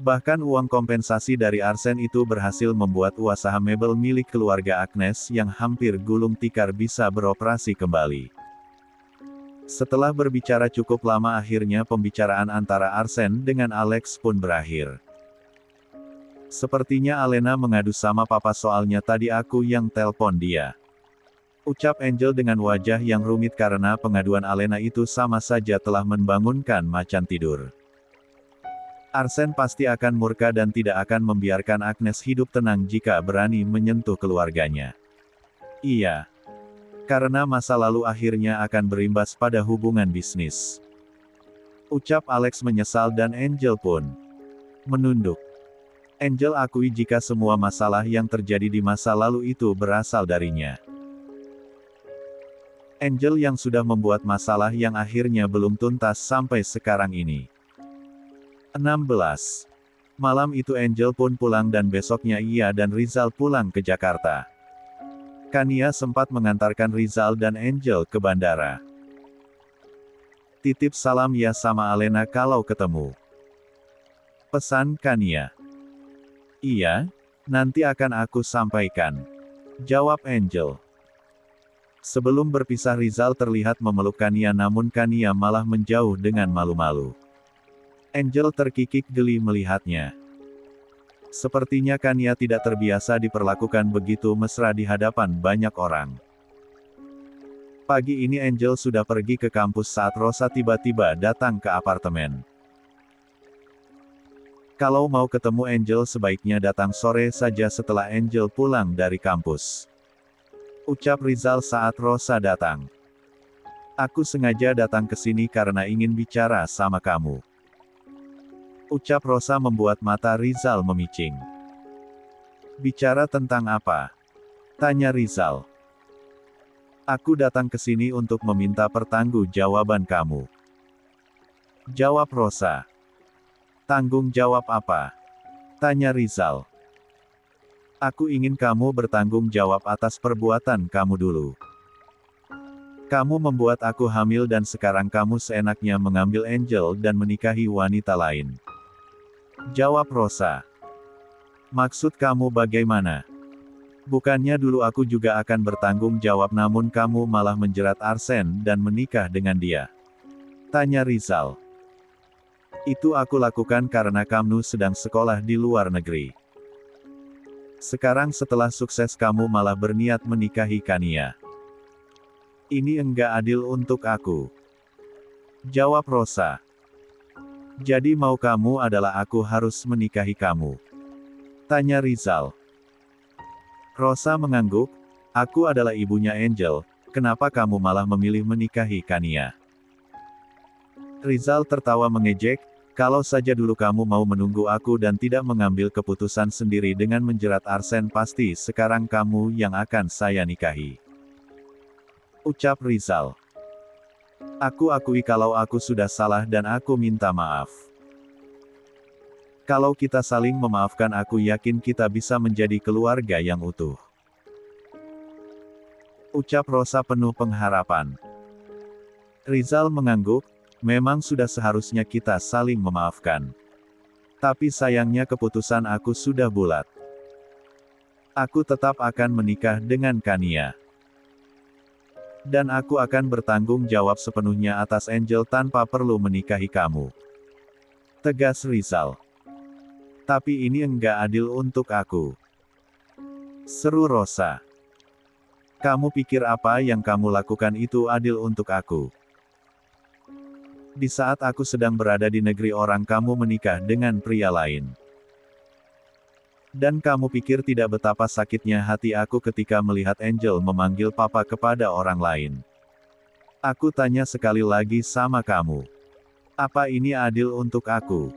Bahkan uang kompensasi dari Arsen itu berhasil membuat usaha mebel milik keluarga Agnes yang hampir gulung tikar bisa beroperasi kembali. Setelah berbicara cukup lama akhirnya pembicaraan antara Arsen dengan Alex pun berakhir. Sepertinya Alena mengadu sama papa soalnya tadi aku yang telpon dia. Ucap Angel dengan wajah yang rumit karena pengaduan Alena itu sama saja telah membangunkan macan tidur. Arsen pasti akan murka dan tidak akan membiarkan Agnes hidup tenang jika berani menyentuh keluarganya. Iya. Karena masa lalu akhirnya akan berimbas pada hubungan bisnis. Ucap Alex menyesal dan Angel pun menunduk. Angel akui jika semua masalah yang terjadi di masa lalu itu berasal darinya. Angel yang sudah membuat masalah yang akhirnya belum tuntas sampai sekarang ini. 16. Malam itu Angel pun pulang dan besoknya ia dan Rizal pulang ke Jakarta. Kania sempat mengantarkan Rizal dan Angel ke bandara. Titip salam ya sama Alena kalau ketemu. Pesan Kania. Iya, nanti akan aku sampaikan. Jawab Angel. Sebelum berpisah Rizal terlihat memeluk Kania namun Kania malah menjauh dengan malu-malu. Angel terkikik geli melihatnya. Sepertinya Kania tidak terbiasa diperlakukan begitu mesra di hadapan banyak orang. Pagi ini Angel sudah pergi ke kampus saat Rosa tiba-tiba datang ke apartemen. Kalau mau ketemu Angel sebaiknya datang sore saja setelah Angel pulang dari kampus. Ucap Rizal saat Rosa datang. Aku sengaja datang ke sini karena ingin bicara sama kamu. Ucap Rosa membuat mata Rizal memicing. Bicara tentang apa? Tanya Rizal. Aku datang ke sini untuk meminta pertanggungjawaban kamu. Jawab Rosa. Tanggung jawab apa? Tanya Rizal. Aku ingin kamu bertanggung jawab atas perbuatan kamu dulu. Kamu membuat aku hamil dan sekarang kamu seenaknya mengambil Angel dan menikahi wanita lain. Jawab Rosa. Maksud kamu bagaimana? Bukannya dulu aku juga akan bertanggung jawab namun kamu malah menjerat Arsen dan menikah dengan dia. Tanya Rizal. Itu aku lakukan karena kamu sedang sekolah di luar negeri. Sekarang setelah sukses kamu malah berniat menikahi Kania. Ini enggak adil untuk aku. Jawab Rosa. Jadi mau kamu adalah aku harus menikahi kamu? Tanya Rizal. Rosa mengangguk, aku adalah ibunya Angel, kenapa kamu malah memilih menikahi Kania? Rizal tertawa mengejek, kalau saja dulu kamu mau menunggu aku dan tidak mengambil keputusan sendiri dengan menjerat Arsen pasti sekarang kamu yang akan saya nikahi. Ucap Rizal. Aku akui kalau aku sudah salah dan aku minta maaf. Kalau kita saling memaafkan aku yakin kita bisa menjadi keluarga yang utuh. Ucap Rosa penuh pengharapan. Rizal mengangguk, memang sudah seharusnya kita saling memaafkan. Tapi sayangnya keputusan aku sudah bulat. Aku tetap akan menikah dengan Kania. Dan aku akan bertanggung jawab sepenuhnya atas Angel tanpa perlu menikahi kamu. Tegas Rizal. Tapi ini enggak adil untuk aku. Seru Rosa. Kamu pikir apa yang kamu lakukan itu adil untuk aku? Di saat aku sedang berada di negeri orang kamu menikah dengan pria lain. Dan kamu pikir tidak betapa sakitnya hati aku ketika melihat Angel memanggil papa kepada orang lain. Aku tanya sekali lagi sama kamu. Apa ini adil untuk aku?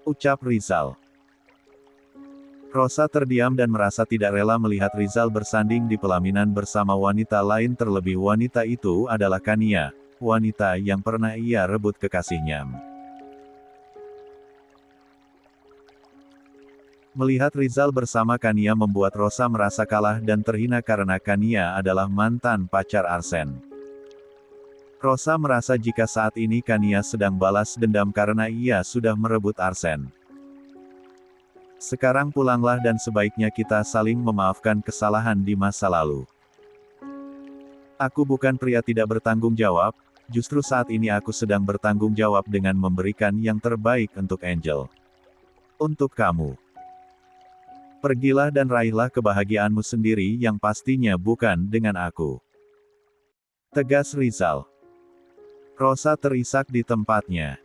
Ucap Rizal. Rosa terdiam dan merasa tidak rela melihat Rizal bersanding di pelaminan bersama wanita lain, terlebih wanita itu adalah Kania, wanita yang pernah ia rebut kekasihnya. Melihat Rizal bersama Kania membuat Rosa merasa kalah dan terhina karena Kania adalah mantan pacar Arsen. Rosa merasa jika saat ini Kania sedang balas dendam karena ia sudah merebut Arsen. Sekarang pulanglah dan sebaiknya kita saling memaafkan kesalahan di masa lalu. Aku bukan pria tidak bertanggung jawab, justru saat ini aku sedang bertanggung jawab dengan memberikan yang terbaik untuk Angel. Untuk kamu. Pergilah dan raihlah kebahagiaanmu sendiri yang pastinya bukan dengan aku. Tegas Rizal. Rosa terisak di tempatnya.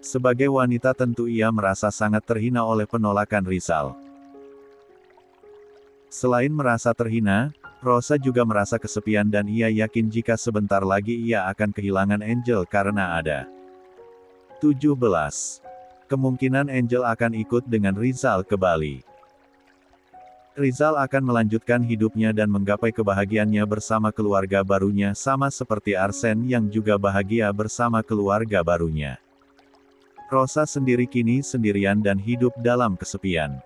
Sebagai wanita tentu ia merasa sangat terhina oleh penolakan Rizal. Selain merasa terhina, Rosa juga merasa kesepian dan ia yakin jika sebentar lagi ia akan kehilangan Angel karena ada 17 kemungkinan Angel akan ikut dengan Rizal ke Bali. Rizal akan melanjutkan hidupnya dan menggapai kebahagiaannya bersama keluarga barunya sama seperti Arsen yang juga bahagia bersama keluarga barunya. Rosa sendiri kini sendirian dan hidup dalam kesepian.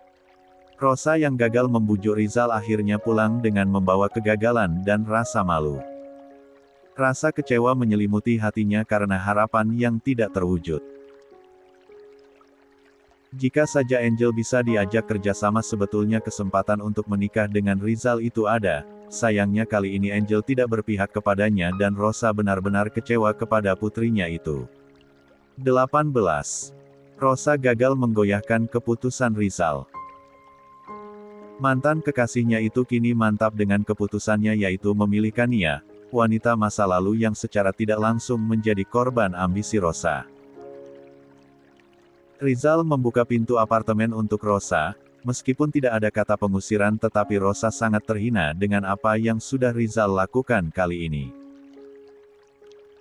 Rosa yang gagal membujuk Rizal akhirnya pulang dengan membawa kegagalan dan rasa malu. Rasa kecewa menyelimuti hatinya karena harapan yang tidak terwujud. Jika saja Angel bisa diajak kerjasama, sebetulnya kesempatan untuk menikah dengan Rizal itu ada, sayangnya kali ini Angel tidak berpihak kepadanya dan Rosa benar-benar kecewa kepada putrinya itu. 18. Rosa gagal menggoyahkan keputusan Rizal. Mantan kekasihnya itu kini mantap dengan keputusannya, yaitu memilih Kania, wanita masa lalu yang secara tidak langsung menjadi korban ambisi Rosa. Rizal membuka pintu apartemen untuk Rosa, meskipun tidak ada kata pengusiran tetapi Rosa sangat terhina dengan apa yang sudah Rizal lakukan kali ini.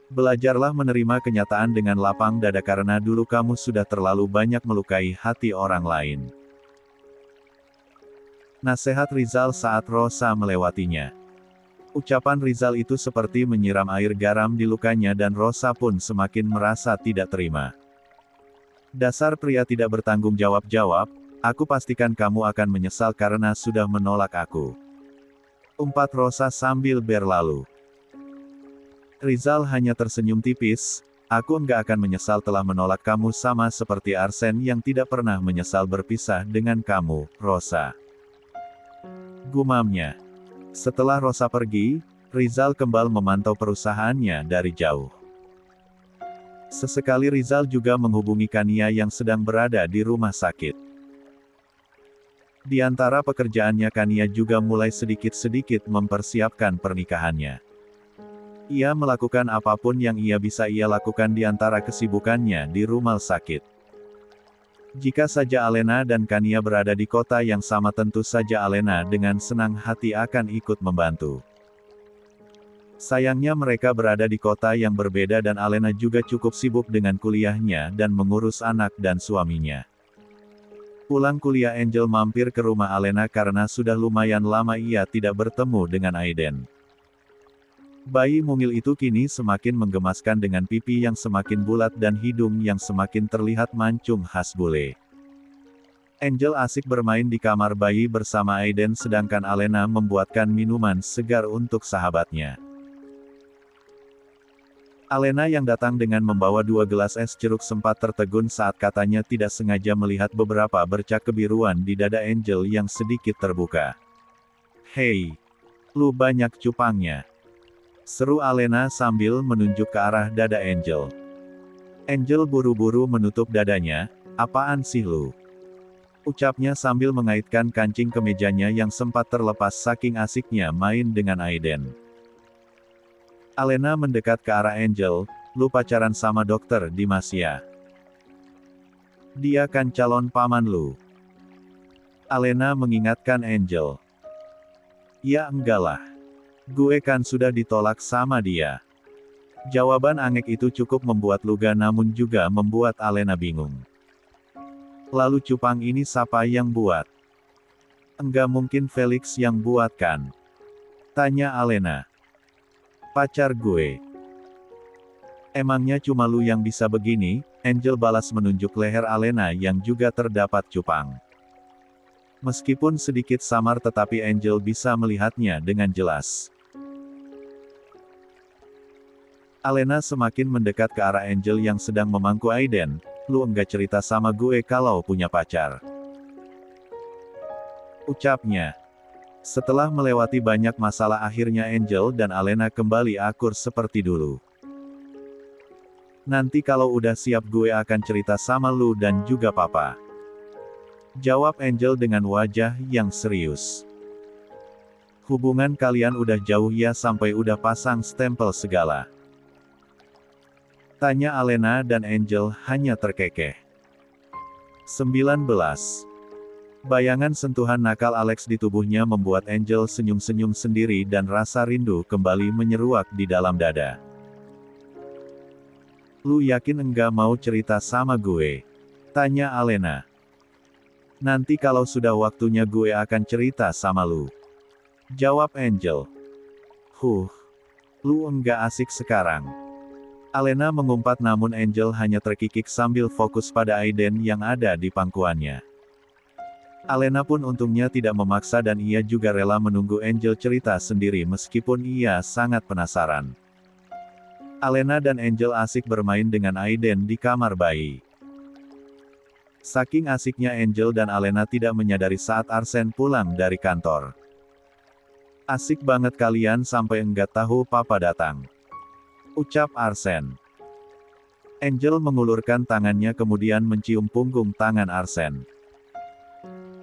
Belajarlah menerima kenyataan dengan lapang dada karena dulu kamu sudah terlalu banyak melukai hati orang lain. Nasihat Rizal saat Rosa melewatinya. Ucapan Rizal itu seperti menyiram air garam di lukanya dan Rosa pun semakin merasa tidak terima. Dasar pria tidak bertanggung jawab, aku pastikan kamu akan menyesal karena sudah menolak aku. Umpat Rosa sambil berlalu. Rizal hanya tersenyum tipis, aku enggak akan menyesal telah menolak kamu sama seperti Arsen yang tidak pernah menyesal berpisah dengan kamu, Rosa. Gumamnya. Setelah Rosa pergi, Rizal kembali memantau perusahaannya dari jauh. Sesekali Rizal juga menghubungi Kania yang sedang berada di rumah sakit. Di antara pekerjaannya Kania juga mulai sedikit-sedikit mempersiapkan pernikahannya. Ia melakukan apapun yang ia bisa ia lakukan di antara kesibukannya di rumah sakit. Jika saja Alena dan Kania berada di kota yang sama, tentu saja Alena dengan senang hati akan ikut membantu. Sayangnya mereka berada di kota yang berbeda dan Alena juga cukup sibuk dengan kuliahnya dan mengurus anak dan suaminya. Pulang kuliah Angel mampir ke rumah Alena karena sudah lumayan lama ia tidak bertemu dengan Aiden. Bayi mungil itu kini semakin menggemaskan dengan pipi yang semakin bulat dan hidung yang semakin terlihat mancung khas bule. Angel asik bermain di kamar bayi bersama Aiden sedangkan Alena membuatkan minuman segar untuk sahabatnya. Alena yang datang dengan membawa 2 gelas es jeruk sempat tertegun saat katanya tidak sengaja melihat beberapa bercak kebiruan di dada Angel yang sedikit terbuka. "Hei, lu banyak cupangnya," seru Alena sambil menunjuk ke arah dada Angel. Angel buru-buru menutup dadanya, "Apaan sih lu? Ucapnya sambil mengaitkan kancing kemejanya yang sempat terlepas saking asiknya main dengan Aiden. Alena mendekat ke arah Angel, "Lu pacaran sama dokter Dimas ya? Dia kan calon paman lu." Alena mengingatkan Angel. "Ya enggak lah. Gue kan sudah ditolak sama dia." Jawaban Angek itu cukup membuat Luga namun juga membuat Alena bingung. "Lalu cupang ini siapa yang buat?" "Enggak mungkin Felix yang buat kan?" tanya Alena. "Pacar gue." "Emangnya cuma lu yang bisa begini?" Angel balas menunjuk leher Alena yang juga terdapat cupang. Meskipun sedikit samar tetapi Angel bisa melihatnya dengan jelas. Alena semakin mendekat ke arah Angel yang sedang memangku Aiden. "Lu enggak cerita sama gue kalau punya pacar?" ucapnya. Setelah melewati banyak masalah akhirnya Angel dan Alena kembali akur seperti dulu. "Nanti kalau udah siap gue akan cerita sama lu dan juga papa," jawab Angel dengan wajah yang serius. "Hubungan kalian udah jauh ya sampai udah pasang stempel segala?" tanya Alena dan Angel hanya terkekeh. 19. Bayangan sentuhan nakal Alex di tubuhnya membuat Angel senyum-senyum sendiri dan rasa rindu kembali menyeruak di dalam dada. "Lu yakin enggak mau cerita sama gue?" tanya Alena. "Nanti kalau sudah waktunya gue akan cerita sama lu," jawab Angel. Lu enggak asik sekarang." Alena mengumpat namun Angel hanya terkikik sambil fokus pada Aiden yang ada di pangkuannya. Alena pun untungnya tidak memaksa dan ia juga rela menunggu Angel cerita sendiri meskipun ia sangat penasaran. Alena dan Angel asik bermain dengan Aiden di kamar bayi. Saking asiknya Angel dan Alena tidak menyadari saat Arsen pulang dari kantor. "Asik banget kalian sampai enggak tahu papa datang," ucap Arsen. Angel mengulurkan tangannya kemudian mencium punggung tangan Arsen.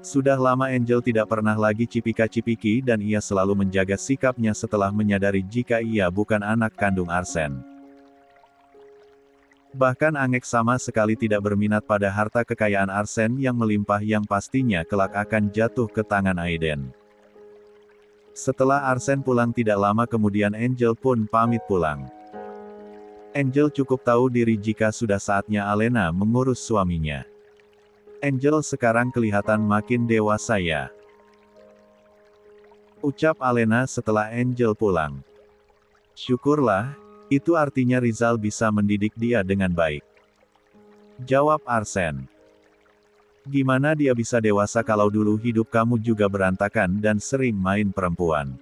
Sudah lama Angel tidak pernah lagi cipika-cipiki dan ia selalu menjaga sikapnya setelah menyadari jika ia bukan anak kandung Arsen. Bahkan Angek sama sekali tidak berminat pada harta kekayaan Arsen yang melimpah yang pastinya kelak akan jatuh ke tangan Aiden. Setelah Arsen pulang tidak lama kemudian Angel pun pamit pulang. Angel cukup tahu diri jika sudah saatnya Alena mengurus suaminya. Angel sekarang kelihatan makin dewasa ya, ucap Alena setelah Angel pulang. "Syukurlah, itu artinya Rizal bisa mendidik dia dengan baik," jawab Arsen. "Gimana dia bisa dewasa kalau dulu hidup kamu juga berantakan dan sering main perempuan?"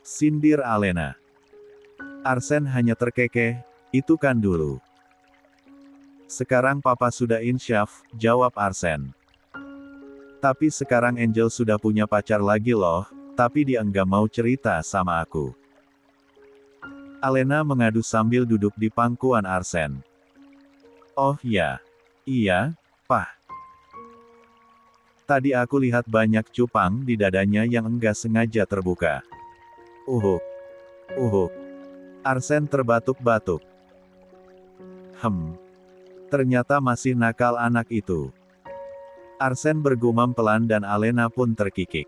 sindir Alena. Arsen hanya terkekeh, "Itu kan dulu. Sekarang papa sudah insyaf," jawab Arsen. "Tapi sekarang Angel sudah punya pacar lagi loh, tapi dia enggak mau cerita sama aku." Alena mengadu sambil duduk di pangkuan Arsen. "Oh ya. Iya, Pak. Tadi aku lihat banyak cupang di dadanya yang enggak sengaja terbuka." Uhuk. Arsen terbatuk-batuk. Ternyata masih nakal anak itu." Arsen bergumam pelan dan Alena pun terkikik.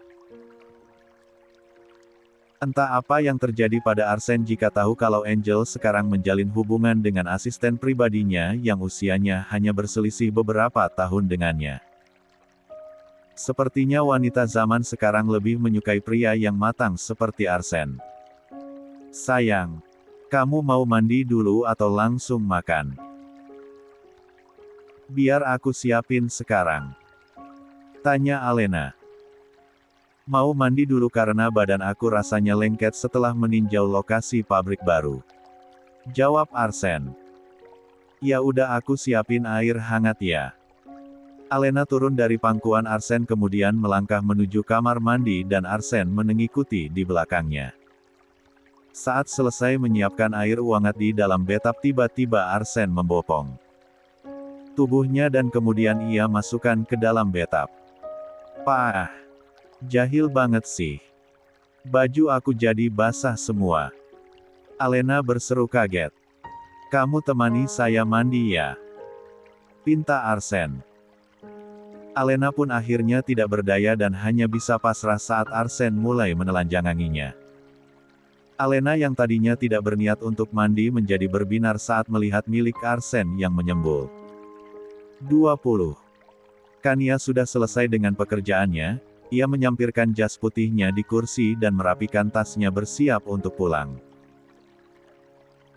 Entah apa yang terjadi pada Arsen jika tahu kalau Angel sekarang menjalin hubungan dengan asisten pribadinya yang usianya hanya berselisih beberapa tahun dengannya. Sepertinya wanita zaman sekarang lebih menyukai pria yang matang seperti Arsen. "Sayang, kamu mau mandi dulu atau langsung makan?" "Biar aku siapin sekarang," tanya Alena. "Mau mandi dulu karena badan aku rasanya lengket setelah meninjau lokasi pabrik baru," jawab Arsen. "Ya udah aku siapin air hangat ya." Alena turun dari pangkuan Arsen kemudian melangkah menuju kamar mandi dan Arsen mengikuti di belakangnya. Saat selesai menyiapkan air hangat di dalam bathtub tiba-tiba Arsen membopong. tubuhnya dan kemudian ia masukkan ke dalam bathtub. Pah! Jahil banget sih. Baju aku jadi basah semua. Alena berseru kaget. Kamu temani saya mandi ya? Pinta Arsene. Alena pun akhirnya tidak berdaya dan hanya bisa pasrah saat Arsene mulai menelanjanginya. Alena yang tadinya tidak berniat untuk mandi menjadi berbinar saat melihat milik Arsene yang menyembul. 20. Kania sudah selesai dengan pekerjaannya, ia menyampirkan jas putihnya di kursi dan merapikan tasnya bersiap untuk pulang.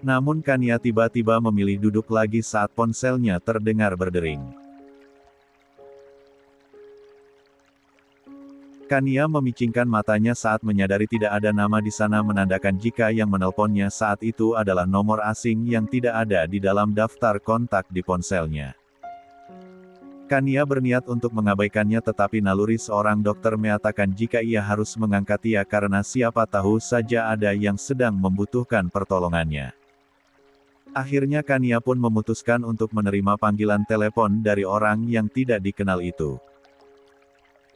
Namun Kania tiba-tiba memilih duduk lagi saat ponselnya terdengar berdering. Kania memicingkan matanya saat menyadari tidak ada nama di sana menandakan jika yang menelponnya saat itu adalah nomor asing yang tidak ada di dalam daftar kontak di ponselnya. Kania berniat untuk mengabaikannya tetapi naluri seorang dokter mengatakan jika ia harus mengangkatnya karena siapa tahu saja ada yang sedang membutuhkan pertolongannya. Akhirnya Kania pun memutuskan untuk menerima panggilan telepon dari orang yang tidak dikenal itu.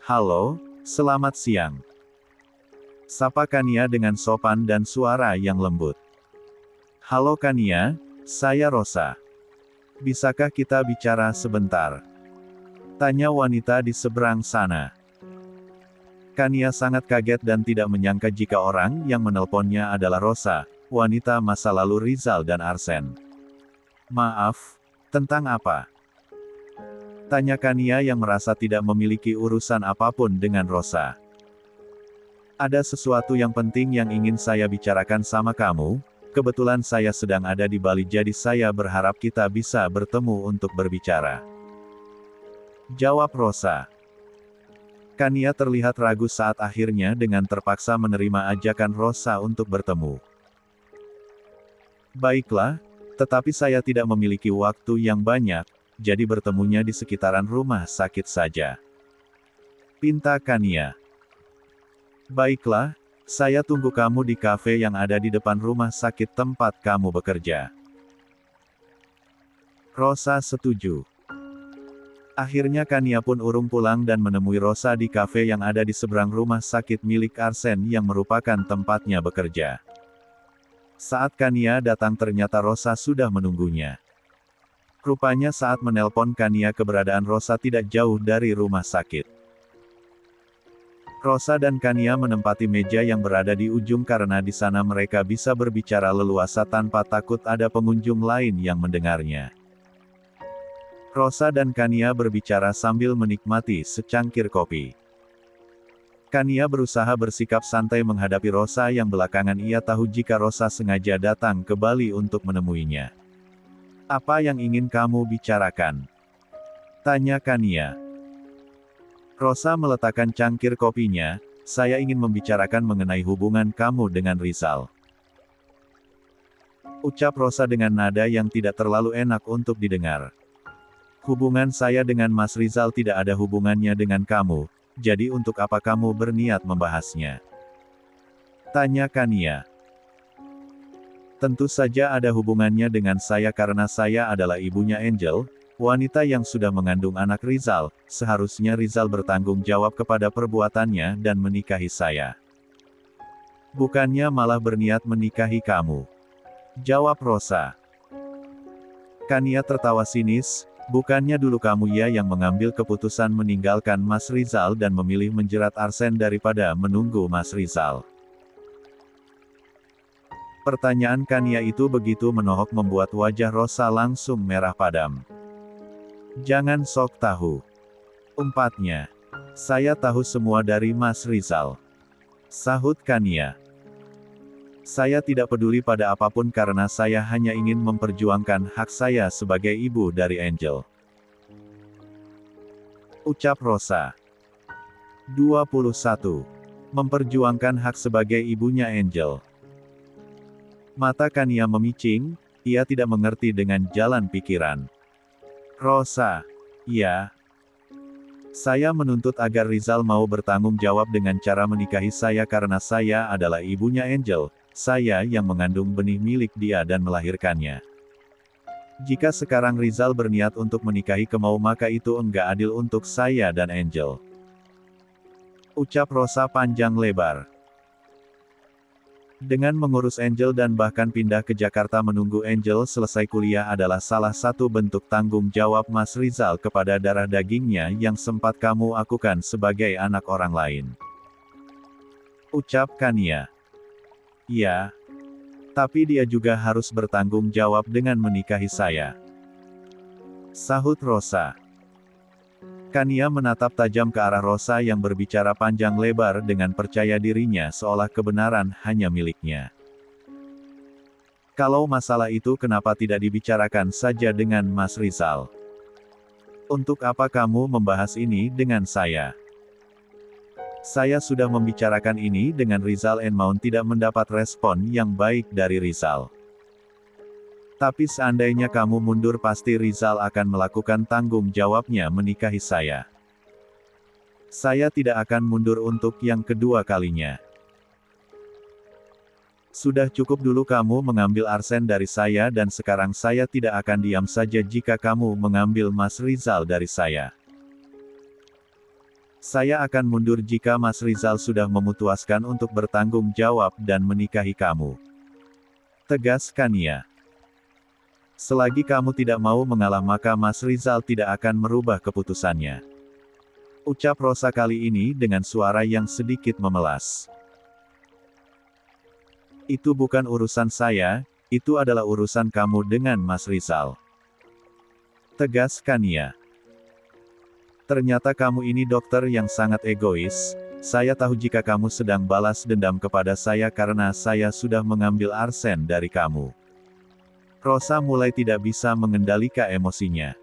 Halo? Selamat siang. Sapa Kania dengan sopan dan suara yang lembut. Halo Kania, saya Rosa. Bisakah kita bicara sebentar? Tanya wanita di seberang sana. Kania sangat kaget dan tidak menyangka jika orang yang menelponnya adalah Rosa, wanita masa lalu Rizal dan Arsene. Maaf, tentang apa? Tanya Kania yang merasa tidak memiliki urusan apapun dengan Rosa. Ada sesuatu yang penting yang ingin saya bicarakan sama kamu, kebetulan saya sedang ada di Bali jadi saya berharap kita bisa bertemu untuk berbicara. Jawab Rosa. Kania terlihat ragu saat akhirnya dengan terpaksa menerima ajakan Rosa untuk bertemu. Baiklah, tetapi saya tidak memiliki waktu yang banyak, jadi bertemunya di sekitaran rumah sakit saja. Pinta Kania. Baiklah, saya tunggu kamu di kafe yang ada di depan rumah sakit tempat kamu bekerja. Rosa setuju. Akhirnya Kania pun urung pulang dan menemui Rosa di kafe yang ada di seberang rumah sakit milik Arsene yang merupakan tempatnya bekerja. Saat Kania datang ternyata Rosa sudah menunggunya. Rupanya saat menelpon Kania keberadaan Rosa tidak jauh dari rumah sakit. Rosa dan Kania menempati meja yang berada di ujung karena di sana mereka bisa berbicara leluasa tanpa takut ada pengunjung lain yang mendengarnya. Rosa dan Kania berbicara sambil menikmati secangkir kopi. Kania berusaha bersikap santai menghadapi Rosa yang belakangan ia tahu jika Rosa sengaja datang ke Bali untuk menemuinya. Apa yang ingin kamu bicarakan? Tanya Kania. Rosa meletakkan cangkir kopinya, saya ingin membicarakan mengenai hubungan kamu dengan Rizal. Ucap Rosa dengan nada yang tidak terlalu enak untuk didengar. Hubungan saya dengan Mas Rizal tidak ada hubungannya dengan kamu, jadi untuk apa kamu berniat membahasnya? Tanya Kania. Tentu saja ada hubungannya dengan saya karena saya adalah ibunya Angel, wanita yang sudah mengandung anak Rizal, seharusnya Rizal bertanggung jawab kepada perbuatannya dan menikahi saya. Bukannya malah berniat menikahi kamu. Jawab Rosa. Kania tertawa sinis, bukannya dulu kamu ya yang mengambil keputusan meninggalkan Mas Rizal dan memilih menjerat Arsene daripada menunggu Mas Rizal. Pertanyaan Kania itu begitu menohok membuat wajah Rosa langsung merah padam. Jangan sok tahu. Umpatnya. Saya tahu semua dari Mas Rizal. Sahut Kania. Saya tidak peduli pada apapun karena saya hanya ingin memperjuangkan hak saya sebagai ibu dari Angel. Ucap Rosa. 21. Memperjuangkan hak sebagai ibunya Angel. Mata Kania memicing, ia tidak mengerti dengan jalan pikiran. Rosa. Ya. Saya menuntut agar Rizal mau bertanggung jawab dengan cara menikahi saya karena saya adalah ibunya Angel, saya yang mengandung benih milik dia dan melahirkannya. Jika sekarang Rizal berniat untuk menikahi Kemau maka itu enggak adil untuk saya dan Angel. Ucap Rosa panjang lebar. Dengan mengurus Angel dan bahkan pindah ke Jakarta menunggu Angel selesai kuliah adalah salah satu bentuk tanggung jawab Mas Rizal kepada darah dagingnya yang sempat kamu akukan sebagai anak orang lain. Ucap Kania. Ya. Tapi dia juga harus bertanggung jawab dengan menikahi saya. Sahut Rosa. Kania menatap tajam ke arah Rosa yang berbicara panjang lebar dengan percaya dirinya seolah kebenaran hanya miliknya. Kalau masalah itu kenapa tidak dibicarakan saja dengan Mas Rizal? Untuk apa kamu membahas ini dengan saya? Saya sudah membicarakan ini dengan Rizal and Maun tidak mendapat respon yang baik dari Rizal. Tapi seandainya kamu mundur pasti Rizal akan melakukan tanggung jawabnya menikahi saya. Saya tidak akan mundur untuk yang kedua kalinya. Sudah cukup dulu kamu mengambil Arsen dari saya dan sekarang saya tidak akan diam saja jika kamu mengambil Mas Rizal dari saya. Saya akan mundur jika Mas Rizal sudah memutuskan untuk bertanggung jawab dan menikahi kamu. Tegas Kania. Selagi kamu tidak mau mengalah maka Mas Rizal tidak akan merubah keputusannya. Ucap Rosa kali ini dengan suara yang sedikit memelas. Itu bukan urusan saya, itu adalah urusan kamu dengan Mas Rizal. Tegas Kania. Ternyata kamu ini dokter yang sangat egois, saya tahu jika kamu sedang balas dendam kepada saya karena saya sudah mengambil Arsen dari kamu. Rosa mulai tidak bisa mengendalikan emosinya.